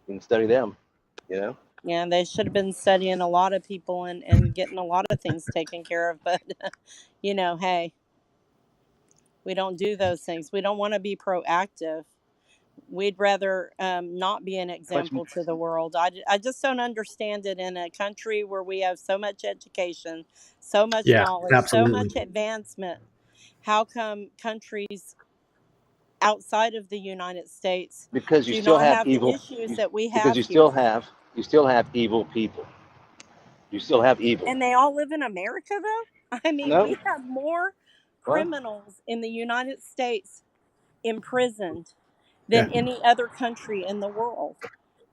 You can study them, you know. Yeah, they should have been studying a lot of people and getting a lot of things taken care of. But, hey, we don't do those things. We don't want to be proactive. We'd rather not be an How much? example to the world. I just don't understand it in a country where we have so much education, so much yeah, knowledge, so absolutely. much advancement. How come countries outside of the United States Because you do still not have have the evil. issues that we Because have here? you still have evil people. You still have evil. And they all live in America, though? I mean, No, we have more well, criminals in the United States imprisoned than Yeah, any other country in the world.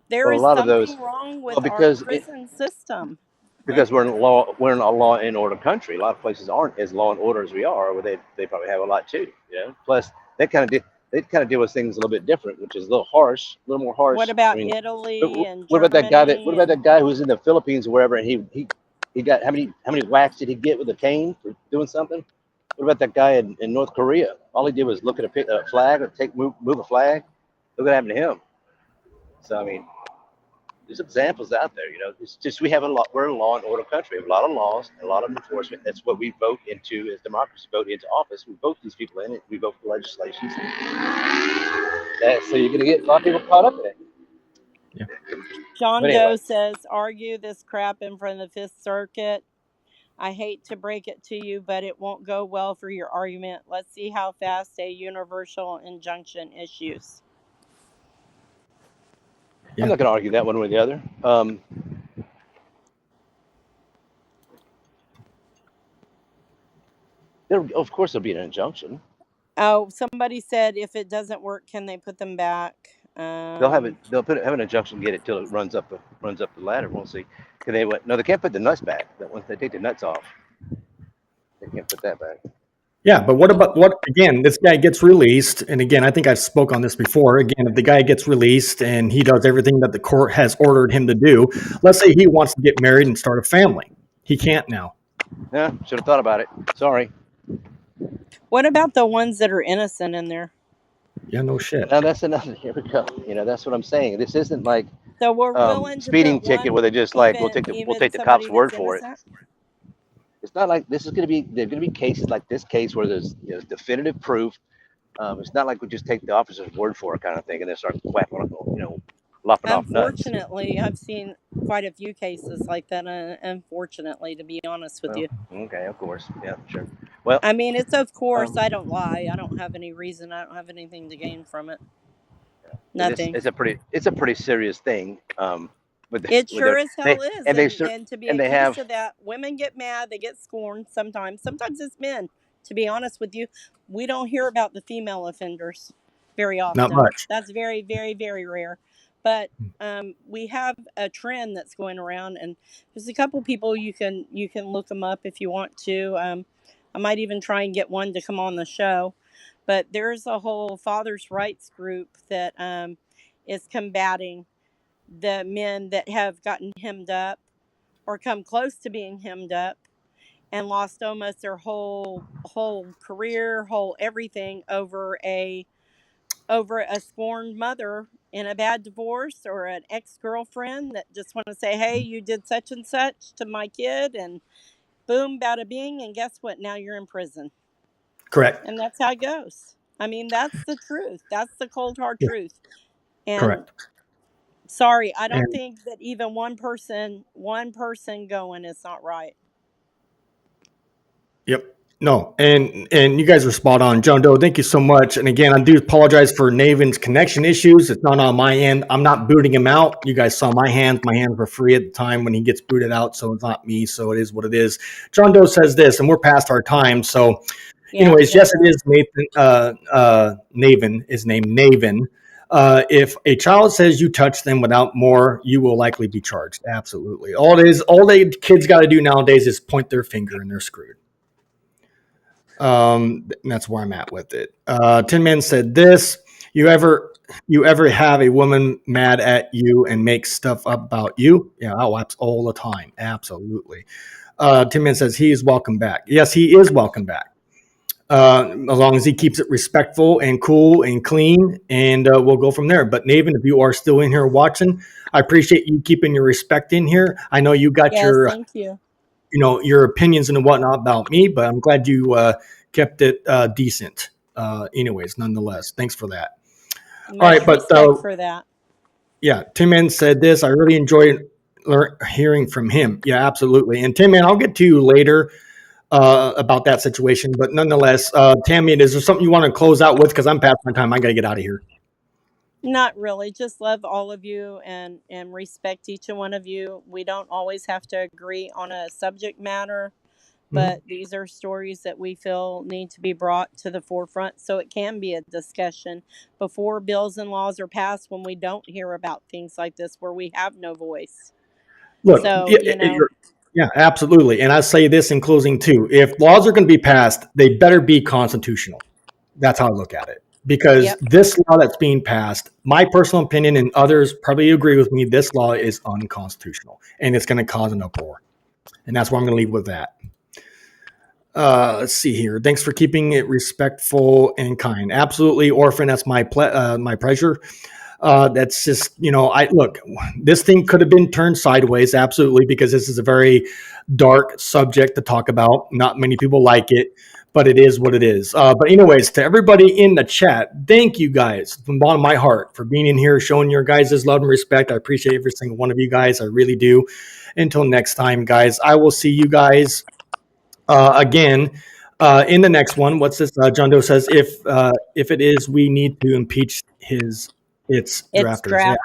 There well, a is lot of those. something wrong Well, with our prison system. because we're in a law and order country. A lot of places aren't as law and order as we are, where they probably have a lot too. Plus they kind of deal with things a little bit different, which is a little harsh, a little more What harsh. I about mean, Italy and what about that guy that? What Germany? about And that guy who's in the Philippines or wherever, and he got how many whacks did he get with a cane for doing something? What about that guy in North Korea? All he did was look at a flag or move a flag. Look what happened to him. So I mean, there's examples out there. It's just we have a lot. We're a law and order country. We have a lot of laws and a lot of enforcement. That's what we vote into as democracy. Vote into office. We vote these people in. We vote for legislation. So you're going to get a lot of people caught up in it. yeah. But John anyway, Doe says, argue this crap in front of the Fifth Circuit. I hate to break it to you, but it won't go well for your argument. Let's see how fast a universal injunction issues. I'm not going to argue that one way or the other. Of course, there'll be an injunction. Oh, somebody said if it doesn't work, can they put them back? They'll have it. Have an injunction. Get it till it runs up the ladder. We'll see. Can they? No, they can't put the nuts back. That once they take the nuts off, they can't put that back. Yeah, but what again? This guy gets released, and again, I think I've spoke on this before. Again, if the guy gets released and he does everything that the court has ordered him to do, let's say he wants to get married and start a family, he can't now. Yeah, should have thought about it. Sorry. What about the ones that are innocent in there? Yeah, no shit. Now that's another. Here we go. That's what I'm saying. This isn't like So we're willing to speeding put ticket one, where they just like we'll even take the cop's somebody that's word for it. innocent. It's not like this is going to be. There's going to be cases like this case where there's definitive proof. It's not like we just take the officer's word for it kind of thing and then start whacking, lopping off nuts. Unfortunately, I've seen quite a few cases like that. Unfortunately, to be honest with Well, you, okay, of course, yeah, sure. Well, I mean, it's of course. I um, don't lie. I don't have any reason. I don't have anything to gain from it. this Nothing. it's a pretty serious thing. It With their sure as hell is, they and to be and they accused have of that, women get mad. They get scorned sometimes. Sometimes it's men. To be honest with you, we don't hear about the female offenders very Not often. much. That's very, very, very rare. But we have a trend that's going around, and there's a couple people you can look them up if you want to. I might even try and get one to come on the show. But there's a whole fathers' rights group that is combating the men that have gotten hemmed up or come close to being hemmed up and lost almost their whole career, whole everything over a scorned mother in a bad divorce or an ex-girlfriend that just want to say, hey, you did such and such to my kid, and boom, bada bing, and guess what, now you're in prison. Correct. And that's how it goes. I mean, that's the truth. That's the cold hard Yeah, truth. And correct. sorry, I don't And think that even one person going is not right. yep. No, and you guys are spot on, John Doe. Thank you so much. And again, I do apologize for Navin's connection issues. It's not on my end. I'm not booting him out. You guys saw my hands. My hands were free at the time when he gets booted out, so it's not me. So it is what it is. John Doe says this, and we're past our time. So, Yeah, anyways, yes, it definitely. is Nathan. Navin is named Navin. If a child says you touch them without more, you will likely be charged. Absolutely. All the kids got to do nowadays is point their finger and they're screwed. And that's where I'm at with it. Tin Man said this: you ever have a woman mad at you and make stuff up about you? Yeah, oh, all the time, absolutely. Tin Man says he is welcome back. Yes, he is welcome back. As long as he keeps it respectful and cool and clean, and we'll go from there. But Naven, if you are still in here watching, I appreciate you keeping your respect in here. I know you got Yes, your thank you. your opinions and whatnot about me, but I'm glad you kept it decent. Anyways, nonetheless, thanks for that. All right, Much but respect for that. yeah, Tim Man said this. I really enjoyed hearing from him. Yeah, absolutely. And Tim Man, I'll get to you later about that situation. But nonetheless, Tammy, is there something you want to close out with? Because I'm past my time. I got to get out of here. Not really. Just love all of you and respect each and one of you. We don't always have to agree on a subject matter, Mhm. but these are stories that we feel need to be brought to the forefront so it can be a discussion before bills and laws are passed when we don't hear about things like this where we have no voice. Look, So, yeah, absolutely. And I say this in closing too. If laws are going to be passed, they better be constitutional. That's how I look at it. Because yep, this law that's being passed, my personal opinion, and others probably agree with me, this law is unconstitutional and it's going to cause an uproar. And that's where I'm going to leave with that. Let's see here. Thanks for keeping it respectful and kind. Absolutely, Orphan. That's my my pleasure. That's just, I look, this thing could have been turned sideways, absolutely, because this is a very dark subject to talk about. Not many people like it, but it is what it is. But anyways, to everybody in the chat, thank you guys from the bottom of my heart for being in here, showing your guys' love and respect. I appreciate every single one of you guys. I really do. Until next time, guys, I will see you guys again in the next one. What's this? John Doe says if it is, we need to impeach its it's drafters. Yeah,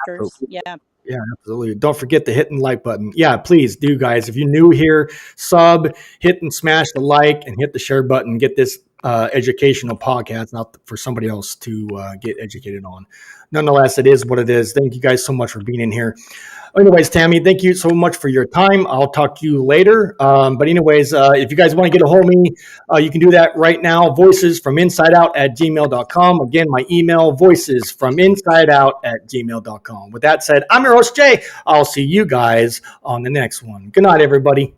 drafters. absolutely. Yeah. Yeah, absolutely. Don't forget to hit the like button. Yeah, please do, guys. If you're new here, sub, hit and smash the like, and hit the share button. Get this educational podcast out for somebody else to get educated on. Nonetheless, it is what it is. Thank you guys so much for being in here. Anyways, Tammy, thank you so much for your time. I'll talk to you later. But anyways, if you guys want to get a hold of me, you can do that right now. voicesfrominsideout@gmail.com. Again, my email, voicesfrominsideout@gmail.com. With that said, I'm your host, Jay. I'll see you guys on the next one. Good night, everybody.